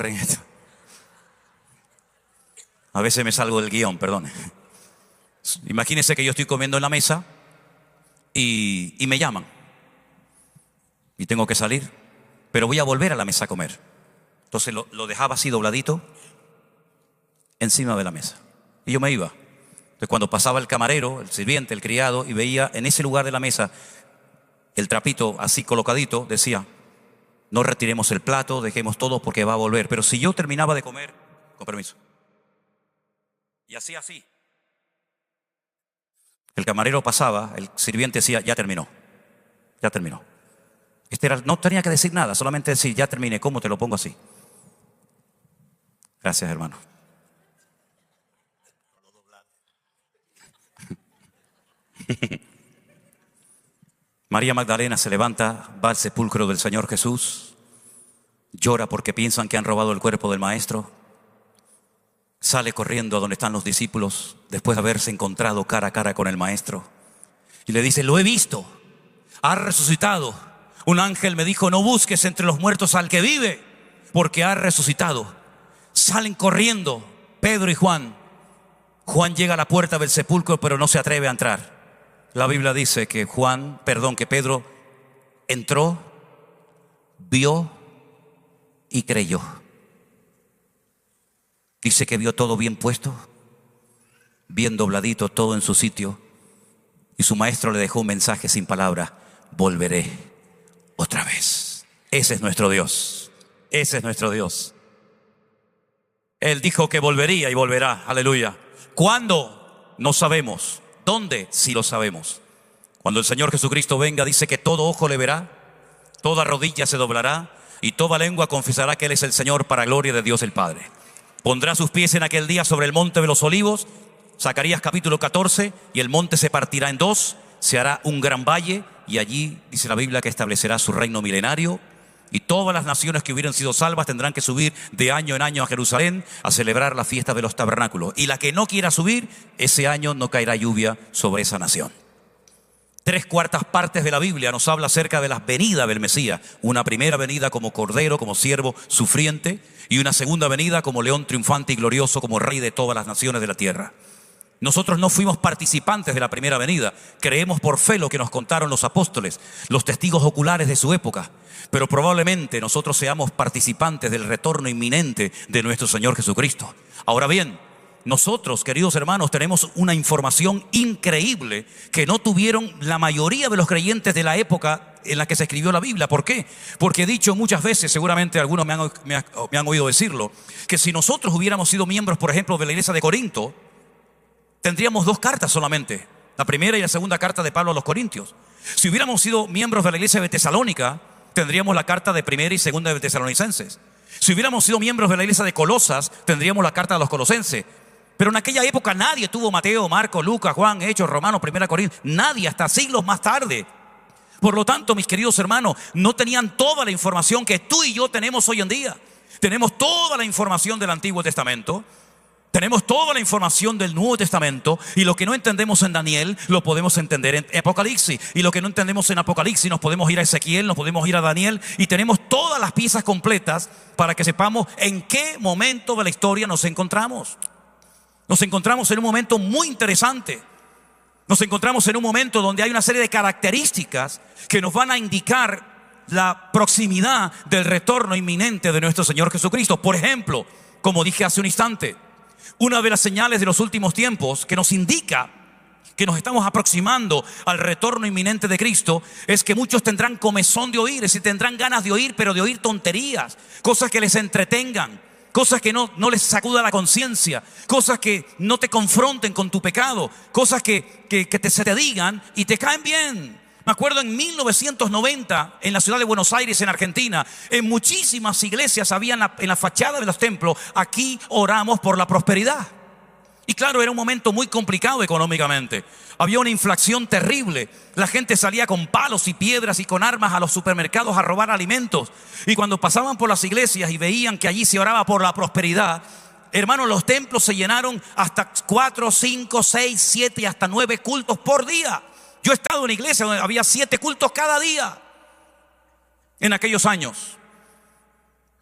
A veces me salgo del guión, perdón. Imagínense que yo estoy comiendo en la mesa y me llaman. Y tengo que salir, pero voy a volver a la mesa a comer. Entonces lo dejaba así dobladito encima de la mesa. Y yo me iba. Entonces cuando pasaba el camarero, el sirviente, el criado, y veía en ese lugar de la mesa el trapito así colocadito, decía: no retiremos el plato, dejemos todo porque va a volver. Pero si yo terminaba de comer, con permiso, y hacía así, el camarero pasaba, el sirviente decía: ya terminó. No tenía que decir nada, solamente decir: ya terminé. ¿Cómo te lo pongo así? Gracias, hermano. María Magdalena se levanta, va al sepulcro del Señor Jesús, llora porque piensan que han robado el cuerpo del Maestro, sale corriendo a donde están los discípulos después de haberse encontrado cara a cara con el Maestro y le dice: lo he visto, ha resucitado. Un ángel me dijo: no busques entre los muertos al que vive, porque ha resucitado. Salen corriendo Pedro y Juan. Juan llega a la puerta del sepulcro, pero no se atreve a entrar. La Biblia dice que Pedro entró, vio y creyó. Dice que vio todo bien puesto, bien dobladito, todo en su sitio. Y su maestro le dejó un mensaje sin palabra: volveré otra vez. Ese es nuestro Dios. Él dijo que volvería y volverá. Aleluya. ¿Cuándo? No sabemos. ¿Dónde? Sí lo sabemos. Cuando el Señor Jesucristo venga, dice que todo ojo le verá, toda rodilla se doblará y toda lengua confesará que Él es el Señor, para gloria de Dios el Padre. Pondrá sus pies en aquel día sobre el monte de los olivos, Zacarías capítulo 14, y el monte se partirá en dos, se hará un gran valle, y allí dice la Biblia que establecerá su reino milenario. Y todas las naciones que hubieran sido salvas tendrán que subir de año en año a Jerusalén a celebrar la fiesta de los tabernáculos. Y la que no quiera subir, ese año no caerá lluvia sobre esa nación. 3/4 partes de la Biblia nos habla acerca de la venida del Mesías. Una primera venida como cordero, como siervo sufriente, y una segunda venida como león triunfante y glorioso, como rey de todas las naciones de la tierra. Nosotros no fuimos participantes de la primera venida. Creemos por fe lo que nos contaron los apóstoles, los testigos oculares de su época. Pero probablemente nosotros seamos participantes del retorno inminente de nuestro Señor Jesucristo. Ahora bien, nosotros, queridos hermanos, tenemos una información increíble que no tuvieron la mayoría de los creyentes de la época en la que se escribió la Biblia. ¿Por qué? Porque he dicho muchas veces, seguramente algunos me han oído decirlo, que si nosotros hubiéramos sido miembros, por ejemplo, de la iglesia de Corinto, tendríamos 2 cartas solamente, la primera y la segunda carta de Pablo a los Corintios. Si hubiéramos sido miembros de la iglesia de Tesalónica, tendríamos la carta de primera y segunda de Tesalonicenses. Si hubiéramos sido miembros de la iglesia de Colosas, tendríamos la carta de los Colosenses. Pero en aquella época nadie tuvo Mateo, Marcos, Lucas, Juan, Hechos, Romanos, Primera Corintios. Nadie, hasta siglos más tarde. Por lo tanto, mis queridos hermanos, no tenían toda la información que tú y yo tenemos hoy en día. Tenemos toda la información del Antiguo Testamento. Tenemos toda la información del Nuevo Testamento, y lo que no entendemos en Daniel lo podemos entender en Apocalipsis, y lo que no entendemos en Apocalipsis nos podemos ir a Ezequiel, nos podemos ir a Daniel, y tenemos todas las piezas completas para que sepamos en qué momento de la historia nos encontramos. Nos encontramos en un momento muy interesante. Nos encontramos en un momento donde hay una serie de características que nos van a indicar la proximidad del retorno inminente de nuestro Señor Jesucristo. Por ejemplo, como dije hace un instante, una de las señales de los últimos tiempos que nos indica que nos estamos aproximando al retorno inminente de Cristo es que muchos tendrán comezón de oír, es decir, tendrán ganas de oír, pero de oír tonterías, cosas que les entretengan, cosas que no les sacuda la conciencia, cosas que no te confronten con tu pecado, cosas que se te digan y te caen bien. Me acuerdo en 1990, en la ciudad de Buenos Aires, en Argentina, en muchísimas iglesias había en la fachada de los templos: aquí oramos por la prosperidad. Y claro, era un momento muy complicado económicamente. Había una inflación terrible. La gente salía con palos y piedras y con armas a los supermercados a robar alimentos. Y cuando pasaban por las iglesias y veían que allí se oraba por la prosperidad, hermanos, los templos se llenaron hasta 4, 5, 6, 7 y hasta 9 cultos por día. Yo he estado en iglesia donde había 7 cultos cada día en aquellos años.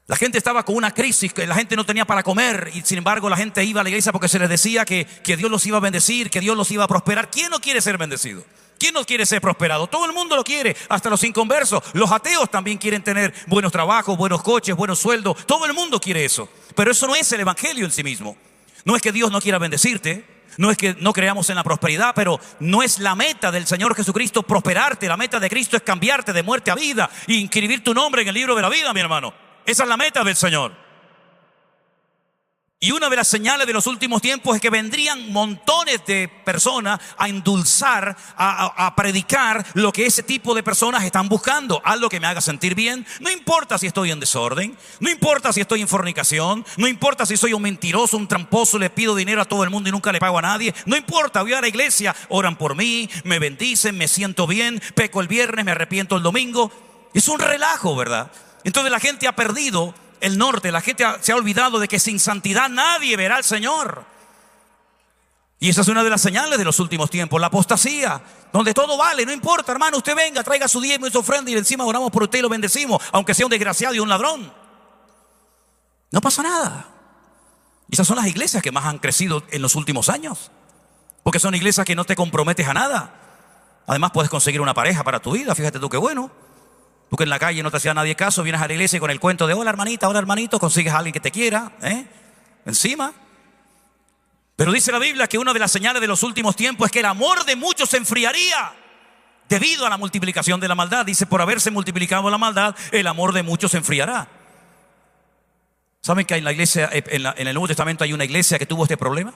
La gente estaba con una crisis, que la gente no tenía para comer y sin embargo la gente iba a la iglesia porque se les decía que Dios los iba a bendecir, que Dios los iba a prosperar. ¿Quién no quiere ser bendecido? ¿Quién no quiere ser prosperado? Todo el mundo lo quiere, hasta los inconversos. Los ateos también quieren tener buenos trabajos, buenos coches, buenos sueldos. Todo el mundo quiere eso. Pero eso no es el evangelio en sí mismo. No es que Dios no quiera bendecirte, no es que no creamos en la prosperidad, pero no es la meta del Señor Jesucristo prosperarte. La meta de Cristo es cambiarte de muerte a vida e inscribir tu nombre en el libro de la vida, mi hermano. Esa es la meta del Señor. Y una de las señales de los últimos tiempos es que vendrían montones de personas a endulzar, a predicar lo que ese tipo de personas están buscando. Algo que me haga sentir bien. No importa si estoy en desorden, no importa si estoy en fornicación, no importa si soy un mentiroso, un tramposo, le pido dinero a todo el mundo y nunca le pago a nadie. No importa, voy a la iglesia, oran por mí, me bendicen, me siento bien, peco el viernes, me arrepiento el domingo. Es un relajo, ¿verdad? Entonces la gente ha perdido el norte, la gente se ha olvidado de que sin santidad nadie verá al Señor. Y esa es una de las señales de los últimos tiempos, la apostasía, donde todo vale, no importa, hermano, usted venga, traiga su diezmo y su ofrenda y encima oramos por usted y lo bendecimos, aunque sea un desgraciado y un ladrón. No pasa nada. Y esas son las iglesias que más han crecido en los últimos años, porque son iglesias que no te comprometes a nada. Además puedes conseguir una pareja para tu vida, fíjate tú qué bueno. Tú que en la calle no te hacía nadie caso, vienes a la iglesia y con el cuento de hola hermanita, hola hermanito, consigues a alguien que te quiera, encima. Pero dice la Biblia que una de las señales de los últimos tiempos es que el amor de muchos se enfriaría debido a la multiplicación de la maldad. Dice, por haberse multiplicado la maldad, el amor de muchos se enfriará. ¿Saben que en la iglesia, en el Nuevo Testamento hay una iglesia que tuvo este problema?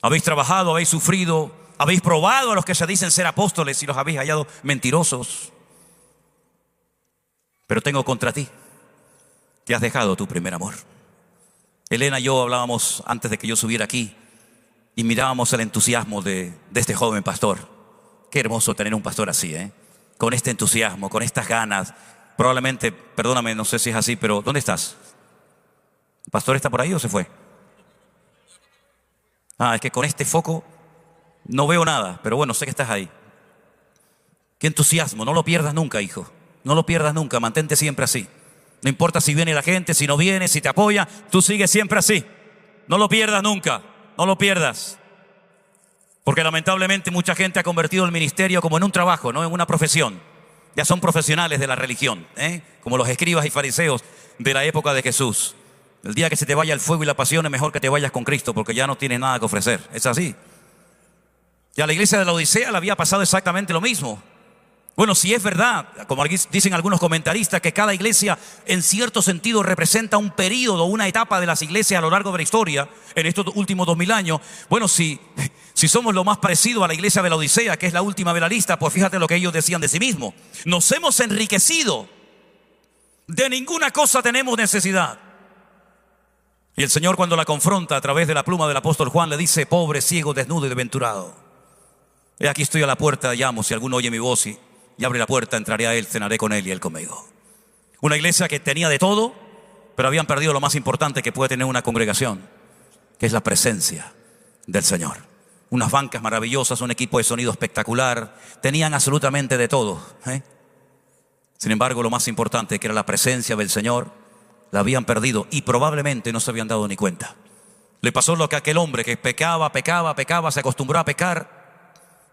Habéis trabajado, habéis sufrido, habéis probado a los que se dicen ser apóstoles y los habéis hallado mentirosos. Pero tengo contra ti, te has dejado tu primer amor. Elena y yo hablábamos antes de que yo subiera aquí y mirábamos el entusiasmo de este joven pastor. Qué hermoso tener un pastor así, con este entusiasmo, con estas ganas. Probablemente, perdóname, no sé si es así, pero ¿dónde estás? ¿El pastor está por ahí o se fue? Es que con este foco no veo nada, pero bueno, sé que estás ahí. Qué entusiasmo, no lo pierdas nunca, hijo. No lo pierdas nunca, mantente siempre así. No importa si viene la gente, si no viene, si te apoya, tú sigues siempre así. No lo pierdas nunca, no lo pierdas. Porque lamentablemente mucha gente ha convertido el ministerio como en un trabajo, no en una profesión. Ya son profesionales de la religión, como los escribas y fariseos de la época de Jesús. El día que se te vaya el fuego y la pasión es mejor que te vayas con Cristo, porque ya no tienes nada que ofrecer. Es así. Y a la iglesia de la Odisea le había pasado exactamente lo mismo. Bueno, si es verdad, como dicen algunos comentaristas, que cada iglesia en cierto sentido representa un periodo, una etapa de las iglesias a lo largo de la historia, en estos últimos 2000 años, bueno, si somos lo más parecido a la iglesia de la Odisea, que es la última de la lista, pues fíjate lo que ellos decían de sí mismos. Nos hemos enriquecido, de ninguna cosa tenemos necesidad. Y el Señor, cuando la confronta a través de la pluma del apóstol Juan, le dice, pobre, ciego, desnudo y desventurado. He aquí estoy a la puerta, llamo, si alguno oye mi voz y abre la puerta, entraré a él, cenaré con él y él conmigo. Una iglesia que tenía de todo, pero habían perdido lo más importante que puede tener una congregación, que es la presencia del Señor. Unas bancas maravillosas, un equipo de sonido espectacular, tenían absolutamente de todo. Sin embargo, lo más importante, que era la presencia del Señor, la habían perdido y probablemente no se habían dado ni cuenta. Le pasó lo que a aquel hombre que pecaba, se acostumbró a pecar,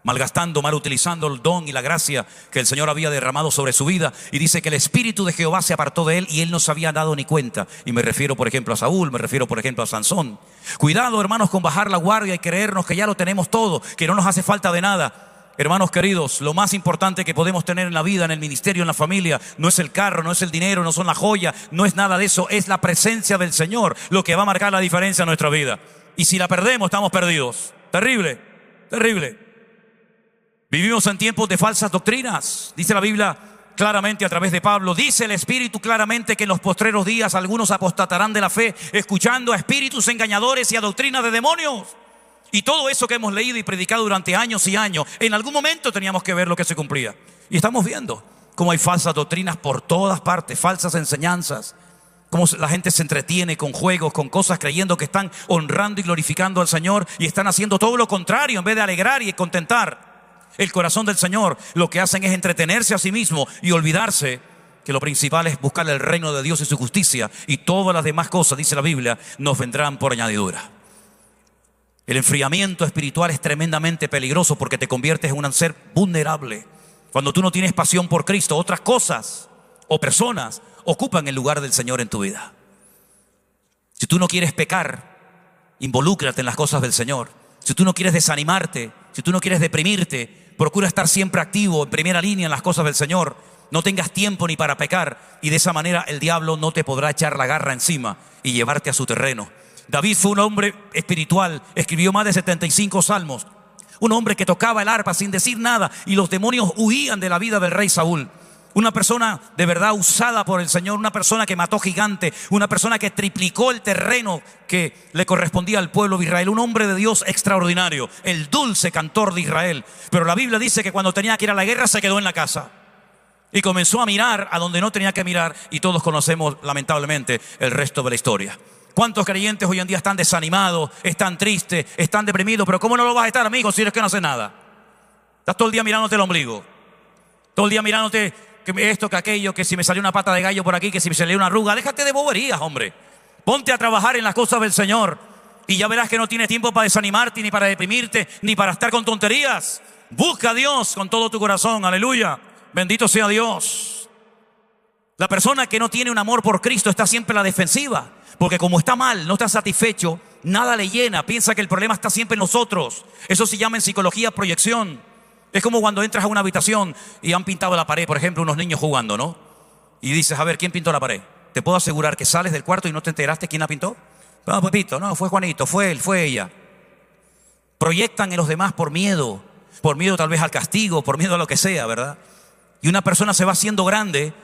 malgastando, mal utilizando el don y la gracia que el Señor había derramado sobre su vida. Y dice que el Espíritu de Jehová se apartó de él y él no se había dado ni cuenta. Y me refiero, por ejemplo, a Saúl, me refiero, por ejemplo, a Sansón. Cuidado, hermanos, con bajar la guardia y creernos que ya lo tenemos todo, que no nos hace falta de nada. Hermanos queridos, lo más importante que podemos tener en la vida, en el ministerio, en la familia, no es el carro, no es el dinero, no son las joyas, no es nada de eso, es la presencia del Señor lo que va a marcar la diferencia en nuestra vida. Y si la perdemos, estamos perdidos. Terrible, terrible. Vivimos en tiempos de falsas doctrinas. Dice la Biblia claramente a través de Pablo. Dice el Espíritu claramente que en los postreros días algunos apostatarán de la fe, escuchando a espíritus engañadores y a doctrinas de demonios. Y todo eso que hemos leído y predicado durante años y años, en algún momento teníamos que ver lo que se cumplía. Y estamos viendo cómo hay falsas doctrinas por todas partes, falsas enseñanzas, cómo la gente se entretiene con juegos, con cosas, creyendo que están honrando y glorificando al Señor, y están haciendo todo lo contrario. En vez de alegrar y contentar el corazón del Señor, lo que hacen es entretenerse a sí mismo y olvidarse que lo principal es buscar el reino de Dios y su justicia, y todas las demás cosas, dice la Biblia, nos vendrán por añadidura. El enfriamiento espiritual es tremendamente peligroso porque te conviertes en un ser vulnerable. Cuando tú no tienes pasión por Cristo, otras cosas o personas ocupan el lugar del Señor en tu vida. Si tú no quieres pecar, involúcrate en las cosas del Señor. Si tú no quieres desanimarte, si tú no quieres deprimirte, procura estar siempre activo, en primera línea en las cosas del Señor. No tengas tiempo ni para pecar, y de esa manera el diablo no te podrá echar la garra encima y llevarte a su terreno. David fue un hombre espiritual, escribió más de 75 salmos. Un hombre que tocaba el arpa sin decir nada, y los demonios huían de la vida del rey Saúl. Una persona de verdad usada por el Señor, una persona que mató gigante, una persona que triplicó el terreno que le correspondía al pueblo de Israel. Un hombre de Dios extraordinario, el dulce cantor de Israel. Pero la Biblia dice que cuando tenía que ir a la guerra se quedó en la casa y comenzó a mirar a donde no tenía que mirar, y todos conocemos lamentablemente el resto de la historia. ¿Cuántos creyentes hoy en día están desanimados, están tristes, están deprimidos? Pero ¿cómo no lo vas a estar, amigo, si eres que no haces nada? Estás todo el día mirándote el ombligo, todo el día mirándote que esto, que aquello, que si me salió una pata de gallo por aquí, que si me salió una arruga. Déjate de boberías, hombre. Ponte a trabajar en las cosas del Señor y ya verás que no tienes tiempo para desanimarte, ni para deprimirte, ni para estar con tonterías. Busca a Dios con todo tu corazón, aleluya. Bendito sea Dios. La persona que no tiene un amor por Cristo está siempre a la defensiva, porque como está mal, no está satisfecho, nada le llena, piensa que el problema está siempre en nosotros. Eso se llama en psicología proyección. Es como cuando entras a una habitación y han pintado la pared, por ejemplo, unos niños jugando, ¿no? Y dices, a ver, ¿quién pintó la pared? Te puedo asegurar que sales del cuarto y no te enteraste quién la pintó. No, Pepito, no, fue Juanito, fue él, fue ella. Proyectan en los demás por miedo tal vez al castigo, por miedo a lo que sea, ¿verdad? Y una persona se va haciendo grande.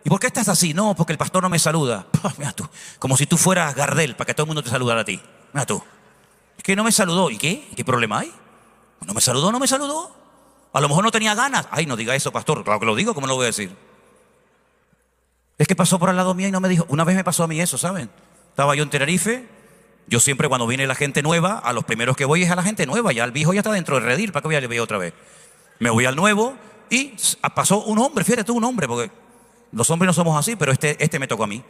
¿Y por qué estás así? No, porque el pastor no me saluda. Mira tú, como si tú fueras Gardel para que todo el mundo te saludara a ti. Mira tú, es que no me saludó. ¿Y qué? ¿Qué problema hay? No me saludó, no me saludó. A lo mejor no tenía ganas. Ay, no diga eso, pastor. Claro que lo digo, ¿cómo lo voy a decir? Es que pasó por al lado mío y no me dijo. Una vez me pasó a mí eso, ¿saben? Estaba yo en Tenerife. Yo siempre cuando viene la gente nueva, a los primeros que voy es a la gente nueva. Ya el viejo ya está dentro del redil, ¿para qué voy a le ver otra vez? Me voy al nuevo y pasó un hombre, fíjate tú, un hombre, porque los hombres no somos así, pero este me tocó a mí.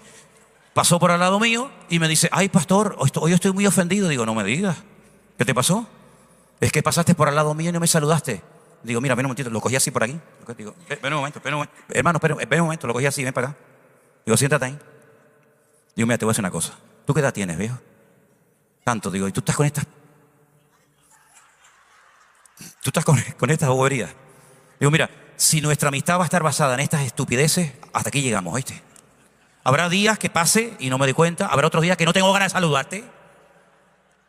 Pasó por al lado mío y me dice, ay, pastor, hoy estoy muy ofendido. Digo, no me digas, ¿qué te pasó? Es que pasaste por al lado mío y no me saludaste. Digo, mira, ven un momentito, lo cogí así por aquí. Digo, ven un momento. Hermano, ven un momento, lo cogí así, ven para acá. Digo, siéntate ahí. Digo, mira, te voy a decir una cosa. ¿Tú qué edad tienes, viejo? Tanto, digo, y tú estás con estas... Tú estás con estas boberías. Digo, mira, si nuestra amistad va a estar basada en estas estupideces, hasta aquí llegamos, ¿oíste? Habrá días que pase y no me doy cuenta, habrá otros días que no tengo ganas de saludarte,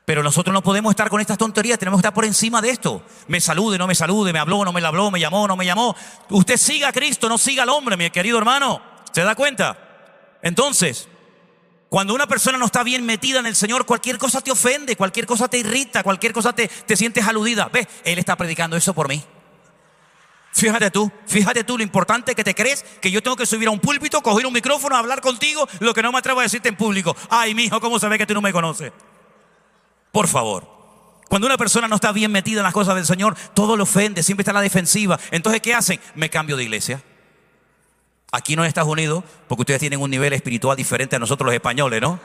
pero nosotros no podemos estar con estas tonterías, tenemos que estar por encima de esto. Me salude, no me salude, me habló, no me habló, me llamó, no me llamó. Usted siga a Cristo, no siga al hombre, mi querido hermano. ¿Se da cuenta? Entonces, cuando una persona no está bien metida en el Señor, cualquier cosa te ofende, cualquier cosa te irrita, cualquier cosa te sientes aludida. ¿Ves? Él está predicando eso por mí. Fíjate tú lo importante que te crees que yo tengo que subir a un púlpito, coger un micrófono, hablar contigo, lo que no me atrevo a decirte en público. Ay, mijo, ¿cómo se ve que tú no me conoces? Por favor. Cuando una persona no está bien metida en las cosas del Señor, todo le ofende, siempre está a la defensiva. Entonces, ¿qué hacen? Me cambio de iglesia. Aquí no en Estados Unidos, porque ustedes tienen un nivel espiritual diferente a nosotros los españoles, ¿no?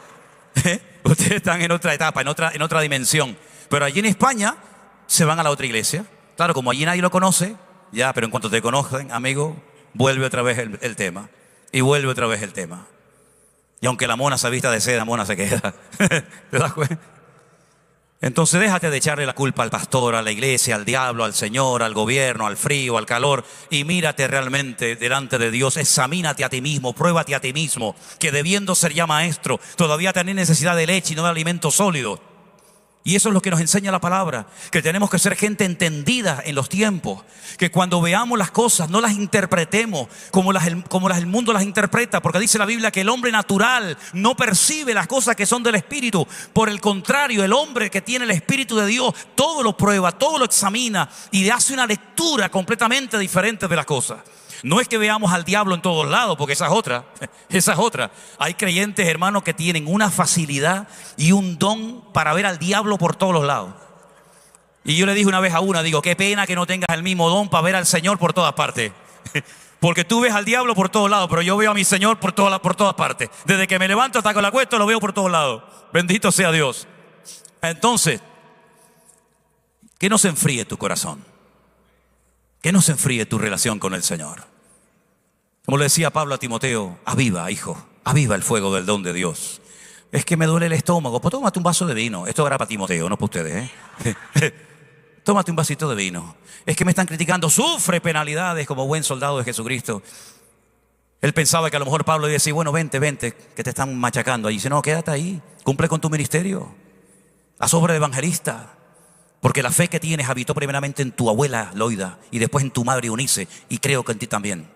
Ustedes están en otra etapa, en otra dimensión. Pero allí en España se van a la otra iglesia. Claro, como allí nadie lo conoce, ya, pero en cuanto te conocen, amigo, vuelve otra vez el tema. Y vuelve otra vez el tema. Y aunque la mona se vista de seda, mona se queda. ¿Te das cuenta? Entonces déjate de echarle la culpa al pastor, a la iglesia, al diablo, al Señor, al gobierno, al frío, al calor, y mírate realmente delante de Dios. Examínate a ti mismo, pruébate a ti mismo, que debiendo ser ya maestro, todavía tenés necesidad de leche y no de alimento sólido. Y eso es lo que nos enseña la palabra, que tenemos que ser gente entendida en los tiempos, que cuando veamos las cosas no las interpretemos como el mundo las interpreta, porque dice la Biblia que el hombre natural no percibe las cosas que son del Espíritu. Por el contrario, el hombre que tiene el Espíritu de Dios todo lo prueba, todo lo examina y hace una lectura completamente diferente de las cosas. No es que veamos al diablo en todos lados, porque esa es otra. Hay creyentes, hermanos, que tienen una facilidad y un don para ver al diablo por todos los lados. Y yo le dije una vez a una, digo, qué pena que no tengas el mismo don para ver al Señor por todas partes. Porque tú ves al diablo por todos lados, pero yo veo a mi Señor por todas partes. Desde que me levanto hasta que lo acuesto, lo veo por todos lados. Bendito sea Dios. Entonces, que no se enfríe tu corazón. Que no se enfríe tu relación con el Señor. Como le decía Pablo a Timoteo, aviva, hijo, aviva el fuego del don de Dios. Es que me duele el estómago, pues tómate un vaso de vino. Esto era para Timoteo, no para ustedes, Tómate un vasito de vino. Es que me están criticando, sufre penalidades como buen soldado de Jesucristo. Él pensaba que a lo mejor Pablo iba a decir, bueno, vente, que te están machacando. Y dice, no, quédate ahí, cumple con tu ministerio. Haz obra de evangelista. Porque la fe que tienes habitó primeramente en tu abuela Loida y después en tu madre Eunice, y creo que en ti también.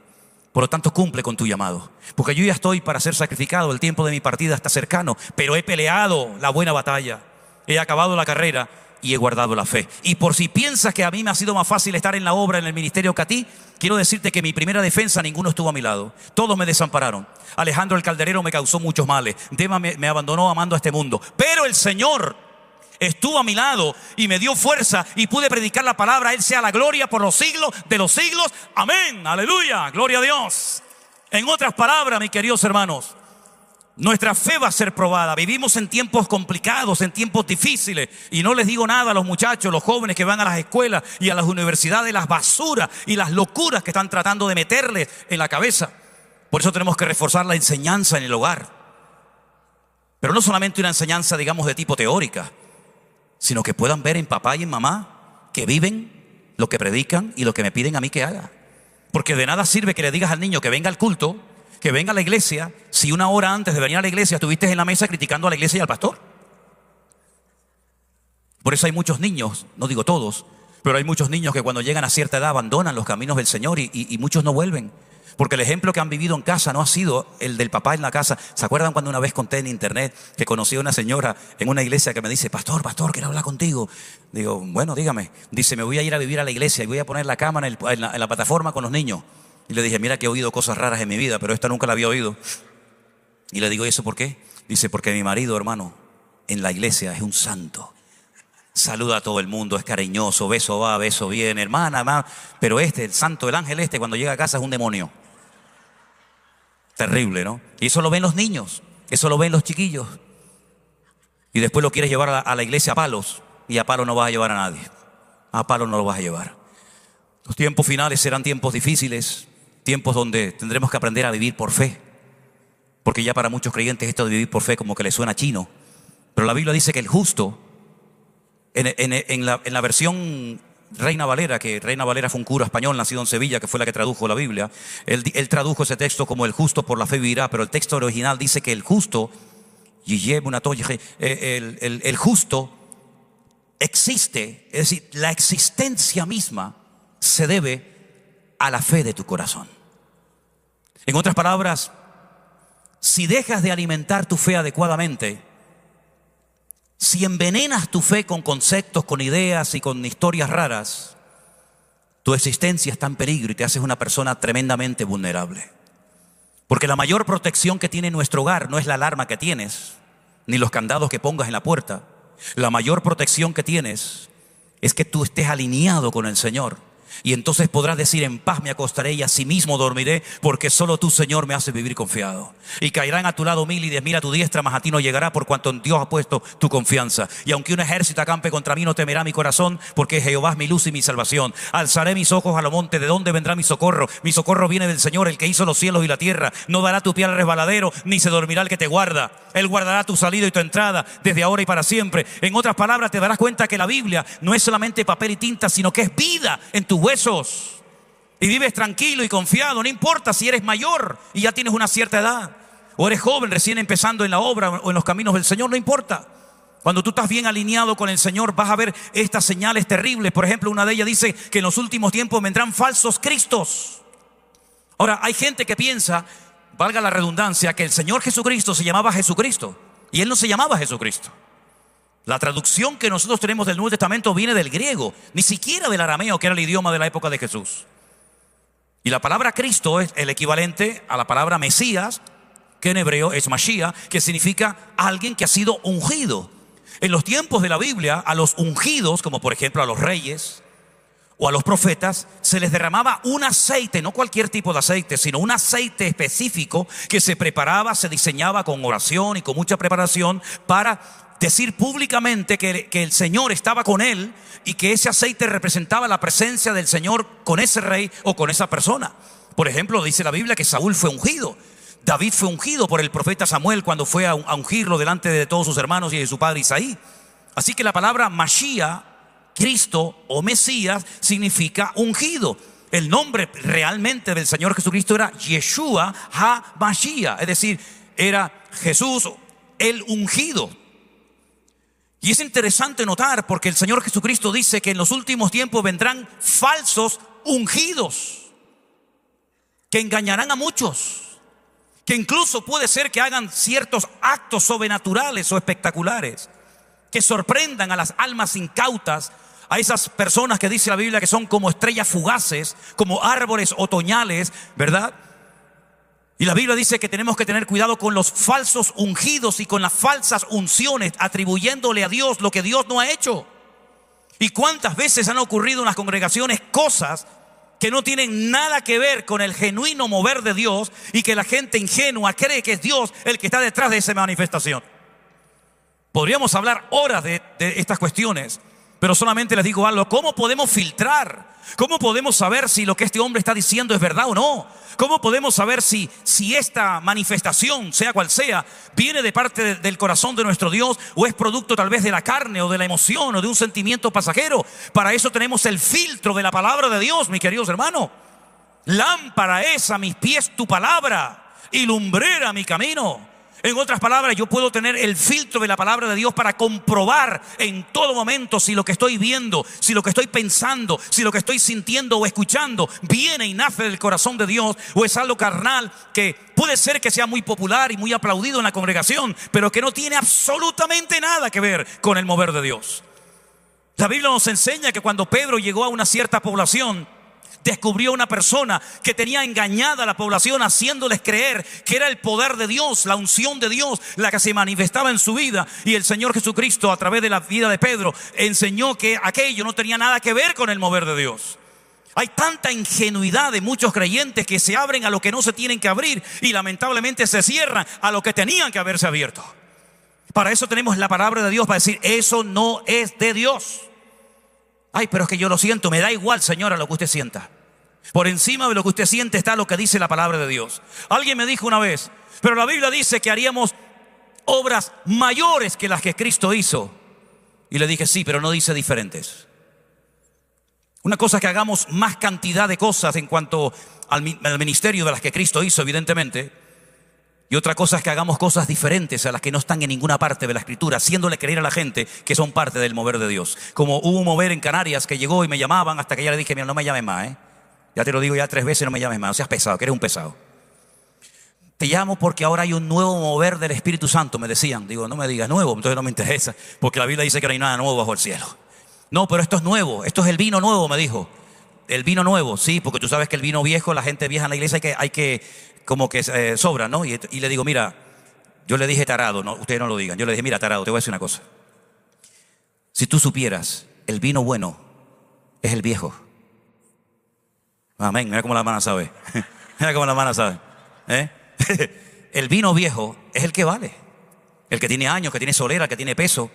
Por lo tanto, cumple con tu llamado. Porque yo ya estoy para ser sacrificado, el tiempo de mi partida está cercano, pero he peleado la buena batalla, he acabado la carrera y he guardado la fe. Y por si piensas que a mí me ha sido más fácil estar en la obra, en el ministerio que a ti, quiero decirte que mi primera defensa ninguno estuvo a mi lado. Todos me desampararon. Alejandro el Calderero me causó muchos males. Dema me abandonó amando a este mundo. Pero el Señor estuvo a mi lado y me dio fuerza y pude predicar la palabra. A Él sea la gloria por los siglos de los siglos. Amén, aleluya, gloria a Dios. En otras palabras, mis queridos hermanos, nuestra fe va a ser probada. Vivimos en tiempos complicados, en tiempos difíciles. Y no les digo nada a los muchachos, los jóvenes que van a las escuelas y a las universidades, las basuras y las locuras que están tratando de meterles en la cabeza. Por eso tenemos que reforzar la enseñanza en el hogar. Pero no solamente una enseñanza, digamos, de tipo teórica, sino que puedan ver en papá y en mamá que viven lo que predican y lo que me piden a mí que haga. Porque de nada sirve que le digas al niño que venga al culto, que venga a la iglesia, si una hora antes de venir a la iglesia estuviste en la mesa criticando a la iglesia y al pastor. Por eso hay muchos niños, no digo todos, pero hay muchos niños que cuando llegan a cierta edad abandonan los caminos del Señor y muchos no vuelven. Porque el ejemplo que han vivido en casa no ha sido el del papá en la casa. ¿Se acuerdan cuando una vez conté en internet que conocí a una señora en una iglesia que me dice, pastor, quiero hablar contigo? Digo, bueno, dígame. Dice, me voy a ir a vivir a la iglesia y voy a poner la cama en la plataforma con los niños. Y le dije, mira que he oído cosas raras en mi vida, pero esta nunca la había oído. Y le digo, ¿y eso por qué? Dice, porque mi marido, hermano, en la iglesia es un santo. Saluda a todo el mundo, es cariñoso, beso va, beso viene, hermana. Pero el santo, el ángel cuando llega a casa es un demonio. Terrible, ¿no? Y eso lo ven los niños, eso lo ven los chiquillos. Y después lo quieres llevar a la iglesia a palos, y a palos no vas a llevar a nadie. A palos no lo vas a llevar. Los tiempos finales serán tiempos difíciles, tiempos donde tendremos que aprender a vivir por fe. Porque ya para muchos creyentes esto de vivir por fe como que les suena chino. Pero la Biblia dice que el justo, en la versión Reina Valera, que Reina Valera fue un cura español nacido en Sevilla, que fue la que tradujo la Biblia, él tradujo ese texto como el justo por la fe vivirá, pero el texto original dice que el justo, el justo existe, es decir, la existencia misma se debe a la fe de tu corazón. En otras palabras, si dejas de alimentar tu fe adecuadamente, si envenenas tu fe con conceptos, con ideas y con historias raras, tu existencia está en peligro y te haces una persona tremendamente vulnerable. Porque la mayor protección que tiene nuestro hogar no es la alarma que tienes, ni los candados que pongas en la puerta. La mayor protección que tienes es que tú estés alineado con el Señor. Y entonces podrás decir, en paz me acostaré y asimismo dormiré, porque solo tú, Señor, me haces vivir confiado. Y caerán a tu lado 1000 y 10.000 a tu diestra, mas a ti no llegará, por cuanto en Dios ha puesto tu confianza. Y aunque un ejército acampe contra mí, no temerá mi corazón, porque Jehová es mi luz y mi salvación. Alzaré mis ojos a los montes, ¿de dónde vendrá mi socorro? Mi socorro viene del Señor, el que hizo los cielos y la tierra. No dará tu pie al resbaladero, ni se dormirá el que te guarda. Él guardará tu salida y tu entrada, desde ahora y para siempre. En otras palabras, te darás cuenta que la Biblia no es solamente papel y tinta, sino que es vida en tus huesos. Y vives tranquilo y confiado, no importa si eres mayor y ya tienes una cierta edad, o eres joven recién empezando en la obra o en los caminos del Señor, no importa. Cuando tú estás bien alineado con el Señor, vas a ver estas señales terribles. Por ejemplo, una de ellas dice que en los últimos tiempos vendrán falsos cristos. Ahora, hay gente que piensa, valga la redundancia, que el Señor Jesucristo se llamaba Jesucristo. Y Él no se llamaba Jesucristo. La traducción que nosotros tenemos del Nuevo Testamento viene del griego, ni siquiera del arameo, que era el idioma de la época de Jesús. Y la palabra Cristo es el equivalente a la palabra Mesías, que en hebreo es Mashiach, que significa alguien que ha sido ungido. En los tiempos de la Biblia, a los ungidos, como por ejemplo a los reyes o a los profetas, se les derramaba un aceite, no cualquier tipo de aceite, sino un aceite específico que se preparaba, se diseñaba con oración y con mucha preparación para decir públicamente que el Señor estaba con él y que ese aceite representaba la presencia del Señor con ese rey o con esa persona. Por ejemplo, dice la Biblia que Saúl fue ungido. David fue ungido por el profeta Samuel cuando fue a ungirlo delante de todos sus hermanos y de su padre Isaí. Así que la palabra Mashiach, Cristo o Mesías, significa ungido. El nombre realmente del Señor Jesucristo era Yeshua HaMashiach, es decir, era Jesús el ungido. Y es interesante notar porque el Señor Jesucristo dice que en los últimos tiempos vendrán falsos ungidos que engañarán a muchos, que incluso puede ser que hagan ciertos actos sobrenaturales o espectaculares, que sorprendan a las almas incautas, a esas personas que dice la Biblia que son como estrellas fugaces, como árboles otoñales, ¿verdad? Y la Biblia dice que tenemos que tener cuidado con los falsos ungidos y con las falsas unciones, atribuyéndole a Dios lo que Dios no ha hecho. ¿Y cuántas veces han ocurrido en las congregaciones cosas que no tienen nada que ver con el genuino mover de Dios y que la gente ingenua cree que es Dios el que está detrás de esa manifestación? Podríamos hablar horas de estas cuestiones, pero solamente les digo algo. ¿Cómo podemos filtrar? ¿Cómo podemos saber si lo que este hombre está diciendo es verdad o no? ¿Cómo podemos saber si esta manifestación, sea cual sea, viene de parte del corazón de nuestro Dios o es producto tal vez de la carne o de la emoción o de un sentimiento pasajero? Para eso tenemos el filtro de la palabra de Dios, mis queridos hermanos. Lámpara es a mis pies tu palabra y lumbrera mi camino. En otras palabras, yo puedo tener el filtro de la palabra de Dios para comprobar en todo momento si lo que estoy viendo, si lo que estoy pensando, si lo que estoy sintiendo o escuchando viene y nace del corazón de Dios o es algo carnal que puede ser que sea muy popular y muy aplaudido en la congregación, pero que no tiene absolutamente nada que ver con el mover de Dios. La Biblia nos enseña que cuando Pedro llegó a una cierta población, descubrió una persona que tenía engañada a la población, haciéndoles creer que era el poder de Dios, la unción de Dios, la que se manifestaba en su vida. Y el Señor Jesucristo, a través de la vida de Pedro, enseñó que aquello no tenía nada que ver con el mover de Dios. Hay tanta ingenuidad de muchos creyentes que se abren a lo que no se tienen que abrir y lamentablemente se cierran a lo que tenían que haberse abierto. Para eso tenemos la palabra de Dios, para decir, eso no es de Dios. Ay, pero es que yo lo siento, me da igual, señora, lo que usted sienta. Por encima de lo que usted siente está lo que dice la palabra de Dios. Alguien me dijo una vez, pero la Biblia dice que haríamos obras mayores que las que Cristo hizo. Y le dije, sí, pero no dice diferentes. Una cosa es que hagamos más cantidad de cosas en cuanto al ministerio de las que Cristo hizo, evidentemente. Y otra cosa es que hagamos cosas diferentes a las que no están en ninguna parte de la Escritura, haciéndole creer a la gente que son parte del mover de Dios. Como hubo un mover en Canarias que llegó y me llamaban hasta que ya le dije, mira, no me llames más, Ya te lo digo ya 3 veces, no me llames más, no seas pesado, que eres un pesado. Te llamo porque ahora hay un nuevo mover del Espíritu Santo, me decían. Digo, no me digas nuevo, entonces no me interesa, porque la Biblia dice que no hay nada nuevo bajo el cielo. No, pero esto es nuevo, esto es el vino nuevo, me dijo. El vino nuevo, sí, porque tú sabes que el vino viejo, la gente vieja en la iglesia hay que como que sobra, ¿no? Y le digo, mira, yo le dije tarado, no, ustedes no lo digan. Yo le dije, mira, tarado, te voy a decir una cosa. Si tú supieras, el vino bueno es el viejo. Amén, mira cómo la hermana sabe. Mira cómo la hermana sabe. El vino viejo es el que vale. El que tiene años, que tiene solera, que tiene peso.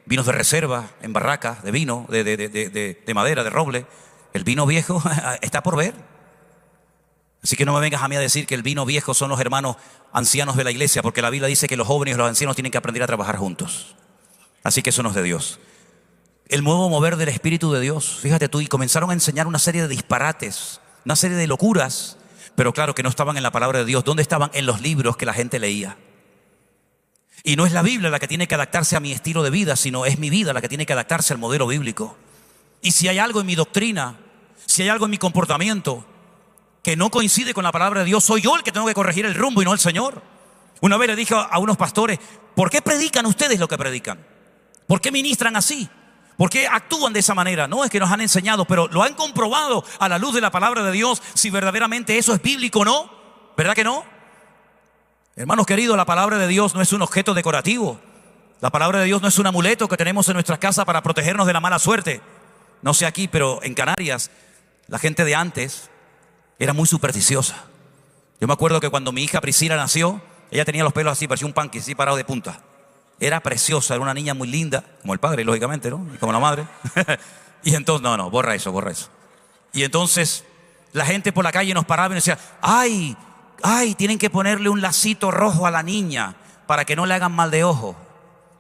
Vinos de reserva, en barracas, de vino, de madera, de roble. El vino viejo está por ver. Así que no me vengas a mí a decir que el vino viejo son los hermanos ancianos de la iglesia, porque la Biblia dice que los jóvenes y los ancianos tienen que aprender a trabajar juntos. Así que eso no es de Dios. El nuevo mover del Espíritu de Dios, fíjate tú, y comenzaron a enseñar una serie de disparates, una serie de locuras, pero claro que no estaban en la palabra de Dios. ¿Dónde estaban? En los libros que la gente leía. Y no es la Biblia la que tiene que adaptarse a mi estilo de vida, sino es mi vida la que tiene que adaptarse al modelo bíblico. Y si hay algo en mi doctrina, si hay algo en mi comportamiento que no coincide con la palabra de Dios, soy yo el que tengo que corregir el rumbo y no el Señor. Una vez le dije a unos pastores: ¿por qué predican ustedes lo que predican? ¿Por qué ministran así? ¿Por qué actúan de esa manera? No, es que nos han enseñado, pero lo han comprobado a la luz de la palabra de Dios si verdaderamente eso es bíblico o no. ¿Verdad que no? Hermanos queridos, la palabra de Dios no es un objeto decorativo. La palabra de Dios no es un amuleto que tenemos en nuestras casas para protegernos de la mala suerte. No sé aquí, pero en Canarias la gente de antes era muy supersticiosa. Yo me acuerdo que cuando mi hija Priscila nació, ella tenía los pelos así, parecía un panque, así parado de punta. Era preciosa, era una niña muy linda, como el padre, lógicamente, ¿no? Y como la madre. Y entonces, no, borra eso. Y entonces la gente por la calle nos paraba y nos decía: ay, tienen que ponerle un lacito rojo a la niña para que no le hagan mal de ojo.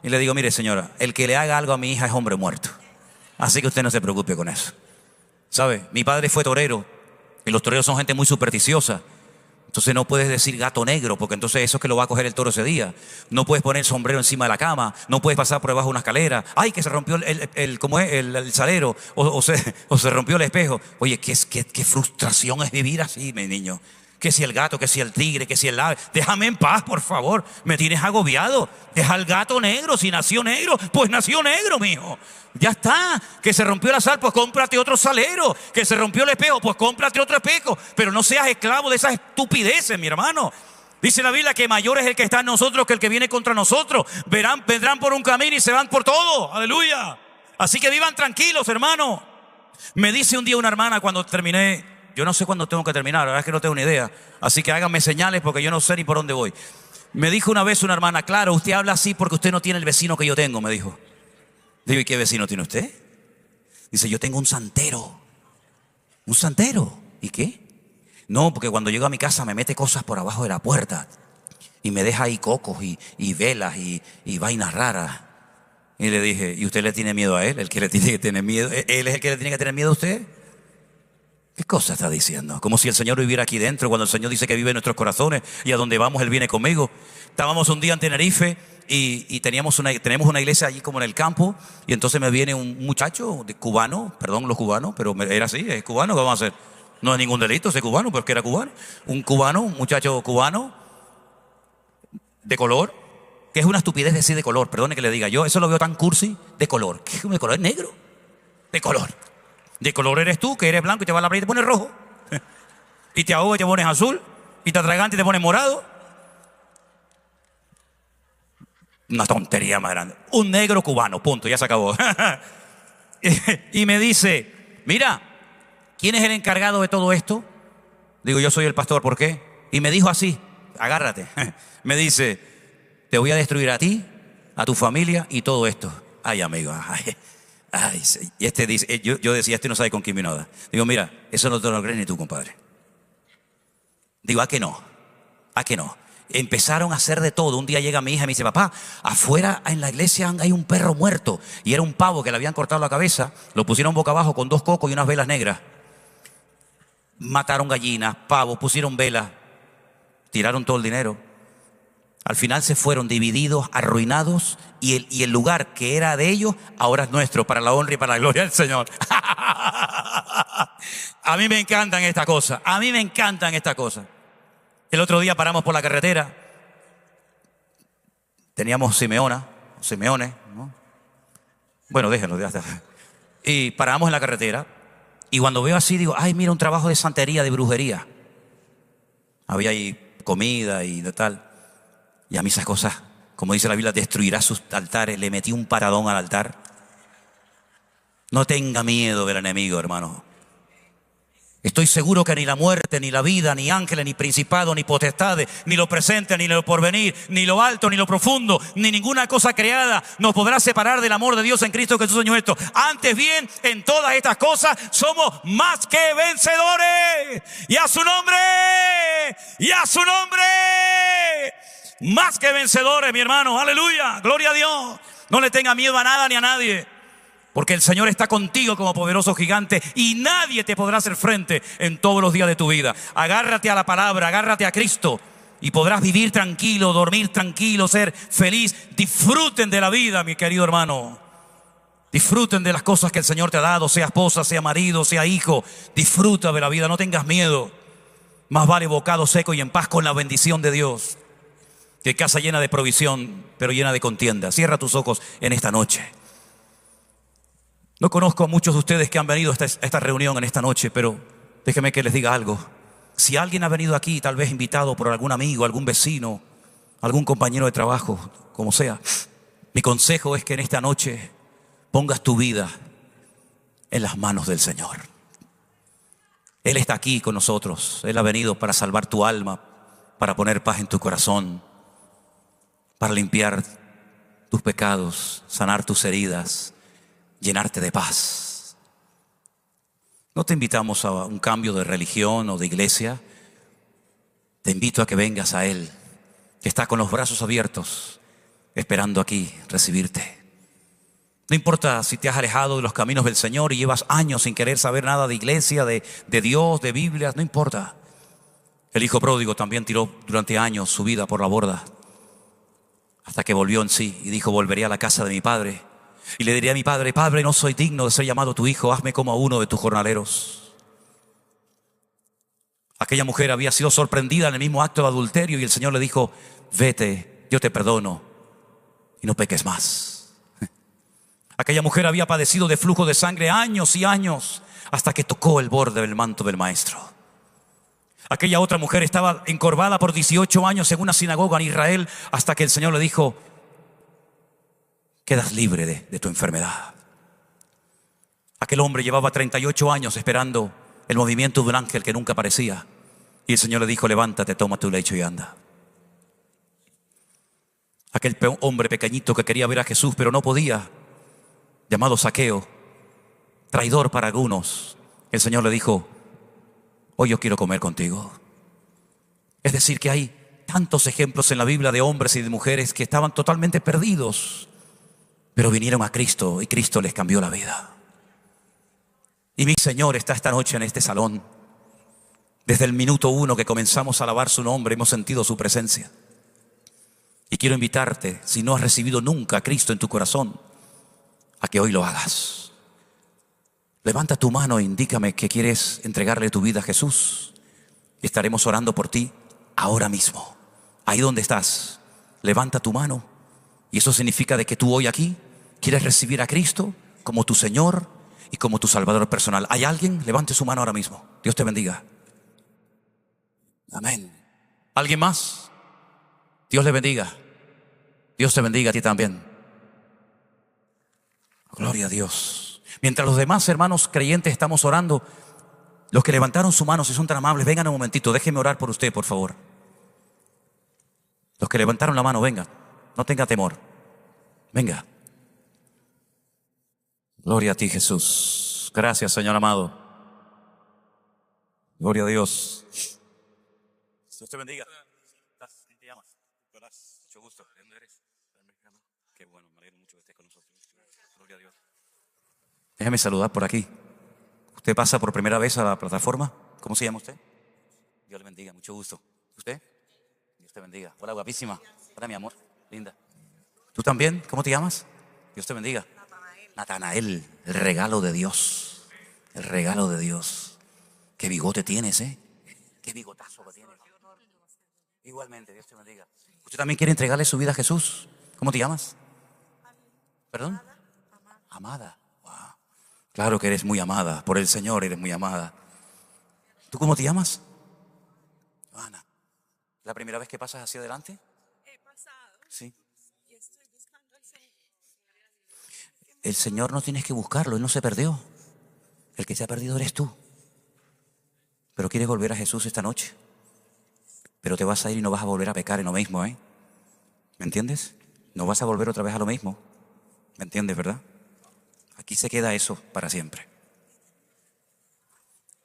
Y le digo: mire, señora, el que le haga algo a mi hija es hombre muerto. Así que usted no se preocupe con eso. ¿Sabe? Mi padre fue torero y los toreros son gente muy supersticiosa. Entonces no puedes decir gato negro, porque entonces eso es que lo va a coger el toro ese día. No puedes poner el sombrero encima de la cama, no puedes pasar por debajo de una escalera. Ay, que se rompió el salero, o se rompió el espejo. Oye, qué frustración es vivir así, mi niño. Que si el gato, que si el tigre, que si el ave. Déjame en paz, por favor. Me tienes agobiado. Deja al gato negro. Si nació negro, pues nació negro, mijo. Ya está. Que se rompió la sal, pues cómprate otro salero. Que se rompió el espejo, pues cómprate otro espejo. Pero no seas esclavo de esas estupideces, mi hermano. Dice la Biblia que mayor es el que está en nosotros que el que viene contra nosotros. Vendrán por un camino y se van por todo. Aleluya. Así que vivan tranquilos, hermano. Me dice un día una hermana cuando terminé. Yo no sé cuándo tengo que terminar, la verdad es que no tengo ni idea. Así que háganme señales porque yo no sé ni por dónde voy. Me dijo una vez una hermana: claro, usted habla así porque usted no tiene el vecino que yo tengo, me dijo. Digo: ¿y qué vecino tiene usted? Dice: yo tengo un santero. ¿Un santero? ¿Y qué? No, porque cuando llego a mi casa me mete cosas por abajo de la puerta y me deja ahí cocos y velas y vainas raras. Y le dije: ¿y usted le tiene miedo a él? ¿El que le tiene que tener miedo? ¿Él es el que le tiene que tener miedo a usted? ¿Qué cosa está diciendo? Como si el Señor viviera aquí dentro, cuando el Señor dice que vive en nuestros corazones y a donde vamos Él viene conmigo. Estábamos un día en Tenerife y tenemos una iglesia allí como en el campo, y entonces me viene un muchacho cubano, perdón los cubanos, pero era así, es cubano, ¿qué vamos a hacer? No es ningún delito ser cubano, pero es que era cubano. Un muchacho cubano de color, que es una estupidez decir de color, perdone que le diga, yo eso lo veo tan cursi, de color. ¿Qué es de color? Es negro, de color. De color eres tú, que eres blanco y te vas a la playa y te pones rojo. Y te ahogas y te pones azul. Y te atragantas y te pones morado. Una tontería más grande. Un negro cubano, punto, ya se acabó. Y me dice: mira, ¿quién es el encargado de todo esto? Digo: yo soy el pastor. ¿Por qué? Y me dijo así, agárrate. Me dice: te voy a destruir a ti, a tu familia y todo esto. Ay, amigo, ay. Y este dice, yo decía: este no sabe con quién vino a dar. Digo: mira, eso no te lo crees ni tú, compadre. Digo: ¿a qué no? ¿A qué no? Empezaron a hacer de todo. Un día llega mi hija y me dice: papá, afuera en la iglesia hay un perro muerto. Y era un pavo que le habían cortado la cabeza. Lo pusieron boca abajo con 2 cocos y unas velas negras. Mataron gallinas, pavos, pusieron velas. Tiraron todo el dinero. Al final se fueron divididos, arruinados, y el lugar que era de ellos ahora es nuestro, para la honra y para la gloria del Señor. A mí me encantan estas cosas. El otro día paramos por la carretera. Teníamos Simeones, ¿no? Bueno, déjenlo, ya está. Y paramos en la carretera. Y cuando veo así digo: ay, mira, un trabajo de santería, de brujería. Había ahí comida y de tal. Y a mí esas cosas, como dice la Biblia, destruirá sus altares. Le metí un paradón al altar. No tenga miedo del enemigo, hermano. Estoy seguro que ni la muerte, ni la vida, ni ángeles, ni principados, ni potestades, ni lo presente, ni lo porvenir, ni lo alto, ni lo profundo, ni ninguna cosa creada nos podrá separar del amor de Dios en Cristo Jesús, Señor nuestro. Antes bien, en todas estas cosas somos más que vencedores. Y a su nombre, más que vencedores, mi hermano. Aleluya, gloria a Dios. No le tenga miedo a nada ni a nadie, porque el Señor está contigo como poderoso gigante y nadie te podrá hacer frente en todos los días de tu vida. Agárrate a la palabra, agárrate a Cristo. y podrás vivir tranquilo, dormir tranquilo, ser feliz. Disfruten de la vida, mi querido hermano. Disfruten de las cosas que el Señor te ha dado, sea esposa, sea marido, sea hijo. Disfruta de la vida, no tengas miedo. Más vale bocado seco y en paz con la bendición de Dios que casa llena de provisión, pero llena de contienda. Cierra tus ojos en esta noche. No conozco a muchos de ustedes que han venido a esta reunión en esta noche, pero déjenme que les diga algo. Si alguien ha venido aquí, tal vez invitado por algún amigo, algún vecino, algún compañero de trabajo, como sea, mi consejo es que en esta noche pongas tu vida en las manos del Señor. Él está aquí con nosotros. Él ha venido para salvar tu alma, para poner paz en tu corazón, para limpiar tus pecados, sanar tus heridas, llenarte de paz. No te invitamos a un cambio de religión o de iglesia. Te invito a que vengas a Él, que está con los brazos abiertos, esperando aquí recibirte. No importa si te has alejado de los caminos del Señor y llevas años sin querer saber nada de iglesia, de Dios, de Biblias, no importa. El hijo pródigo también tiró durante años su vida por la borda, hasta que volvió en sí y dijo: volveré a la casa de mi padre y le diré a mi padre: Padre, no soy digno de ser llamado tu hijo, hazme como a uno de tus jornaleros. Aquella mujer había sido sorprendida en el mismo acto de adulterio y el Señor le dijo: vete, yo te perdono y no peques más. Aquella mujer había padecido de flujo de sangre años y años hasta que tocó el borde del manto del Maestro. Aquella otra mujer estaba encorvada por 18 años en una sinagoga en Israel hasta que el Señor le dijo: quedas libre de tu enfermedad. Aquel hombre llevaba 38 años esperando el movimiento de un ángel que nunca aparecía y el Señor le dijo: levántate, toma tu lecho y anda. Aquel hombre pequeñito que quería ver a Jesús pero no podía, llamado Zaqueo, traidor para algunos, el Señor le dijo: hoy yo quiero comer contigo. Es decir, que hay tantos ejemplos en la Biblia de hombres y de mujeres que estaban totalmente perdidos, pero vinieron a Cristo y Cristo les cambió la vida. Y mi Señor está esta noche en este salón. Desde el minuto 1 que comenzamos a alabar su nombre, hemos sentido su presencia. Y quiero invitarte, si no has recibido nunca a Cristo en tu corazón, a que hoy lo hagas. Levanta tu mano e indícame que quieres entregarle tu vida a Jesús. Y estaremos orando por ti ahora mismo. Ahí donde estás, levanta tu mano. Y eso significa de que tú hoy aquí quieres recibir a Cristo como tu Señor y como tu Salvador personal. ¿Hay alguien? Levante su mano ahora mismo. Dios te bendiga. Amén. ¿Alguien más? Dios le bendiga. Dios te bendiga a ti también. Gloria a Dios. Mientras los demás hermanos creyentes estamos orando, los que levantaron su mano, si son tan amables, vengan un momentito, déjenme orar por usted, por favor. Los que levantaron la mano, vengan, no tenga temor. Venga. Gloria a ti, Jesús. Gracias, Señor amado. Gloria a Dios. Dios te bendiga. ¿Cómo te llamas? Mucho gusto. ¿De dónde eres? Qué bueno, me alegro mucho que estés con nosotros. Gloria a Dios. Déjame saludar por aquí. ¿Usted pasa por primera vez a la plataforma? ¿Cómo se llama usted? Dios le bendiga, mucho gusto. ¿Usted? Dios te bendiga. Hola, guapísima. Hola, mi amor. Linda. ¿Tú también? ¿Cómo te llamas? Dios te bendiga. Natanael, el regalo de Dios. El regalo de Dios. Qué bigote tienes, ¿eh? Qué bigotazo que tienes. Igualmente, Dios te bendiga. ¿Usted también quiere entregarle su vida a Jesús? ¿Cómo te llamas? ¿Perdón? Amada. Wow. Claro que eres muy amada. Por el Señor eres muy amada. ¿Tú cómo te llamas? Ana. ¿La primera vez que pasas hacia adelante? He pasado. Sí. Y estoy buscando al Señor. El Señor no tienes que buscarlo, Él no se perdió. El que se ha perdido eres tú. Pero quieres volver a Jesús esta noche. Pero te vas a ir y no vas a volver a pecar en lo mismo, ¿eh? ¿Me entiendes? No vas a volver otra vez a lo mismo. ¿Me entiendes, verdad? Aquí se queda eso para siempre.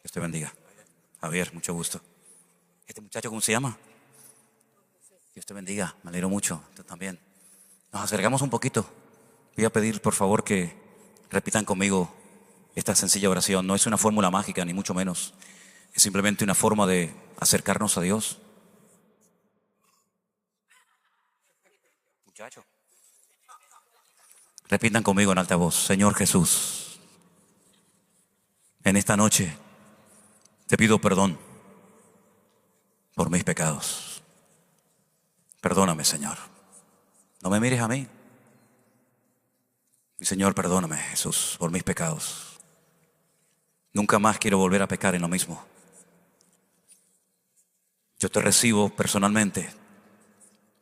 Dios te bendiga. Javier, mucho gusto. ¿Este muchacho cómo se llama? Dios te bendiga, me alegro mucho. Tú también. Nos acercamos un poquito. Voy a pedir, por favor, que repitan conmigo esta sencilla oración. No es una fórmula mágica, ni mucho menos. Es simplemente una forma de acercarnos a Dios. Muchachos, repitan conmigo en alta voz: Señor Jesús, en esta noche te pido perdón por mis pecados. Perdóname, Señor. No me mires a mí. Mi Señor, perdóname, Jesús, por mis pecados. Nunca más quiero volver a pecar en lo mismo. Yo te recibo personalmente.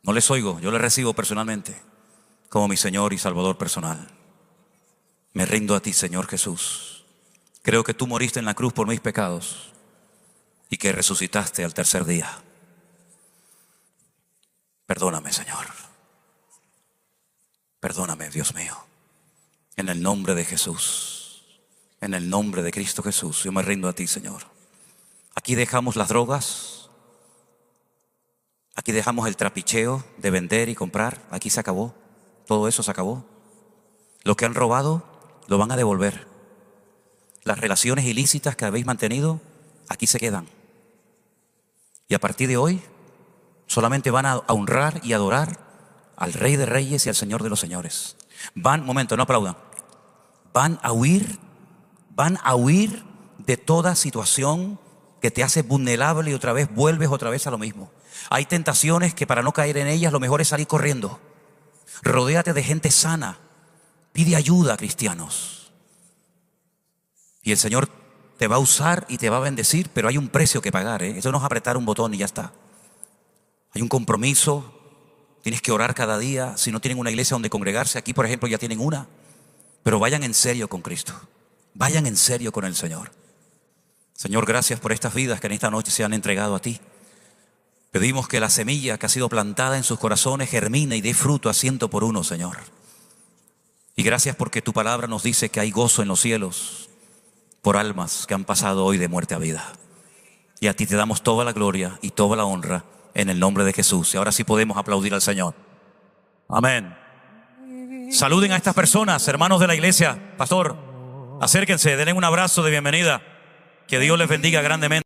No les oigo, yo les recibo personalmente como mi Señor y Salvador personal. Me rindo a ti, Señor Jesús. Creo que tú moriste en la cruz por mis pecados y que resucitaste al tercer día. Perdóname, Señor. Perdóname, Dios mío. En el nombre de Jesús, en el nombre de Cristo Jesús, yo me rindo a ti, Señor. Aquí dejamos las drogas. Aquí dejamos el trapicheo de vender y comprar. Aquí se acabó. Todo eso se acabó. Lo que han robado lo van a devolver. Las relaciones ilícitas que habéis mantenido aquí se quedan. Y a partir de hoy solamente van a honrar y adorar al Rey de Reyes y al Señor de los Señores. Momento, no aplaudan. Van a huir de toda situación que te hace vulnerable y otra vez vuelves otra vez a lo mismo. Hay tentaciones que para no caer en ellas lo mejor es salir corriendo. Rodéate de gente sana. Pide ayuda, cristianos. Y el Señor te va a usar y te va a bendecir, pero hay un precio que pagar, ¿eh? Eso no es apretar un botón y ya está. Hay un compromiso. Tienes que orar cada día. Si no tienen una iglesia donde congregarse, aquí por ejemplo ya tienen una. Pero vayan en serio con Cristo. Vayan en serio con el Señor. Señor, gracias por estas vidas que en esta noche se han entregado a ti. Pedimos que la semilla que ha sido plantada en sus corazones germine y dé fruto a 100 por 1, Señor. Y gracias porque tu palabra nos dice que hay gozo en los cielos por almas que han pasado hoy de muerte a vida. Y a ti te damos toda la gloria y toda la honra en el nombre de Jesús. Y ahora sí podemos aplaudir al Señor. Amén. Saluden a estas personas, hermanos de la iglesia. Pastor, acérquense, denle un abrazo de bienvenida. Que Dios les bendiga grandemente.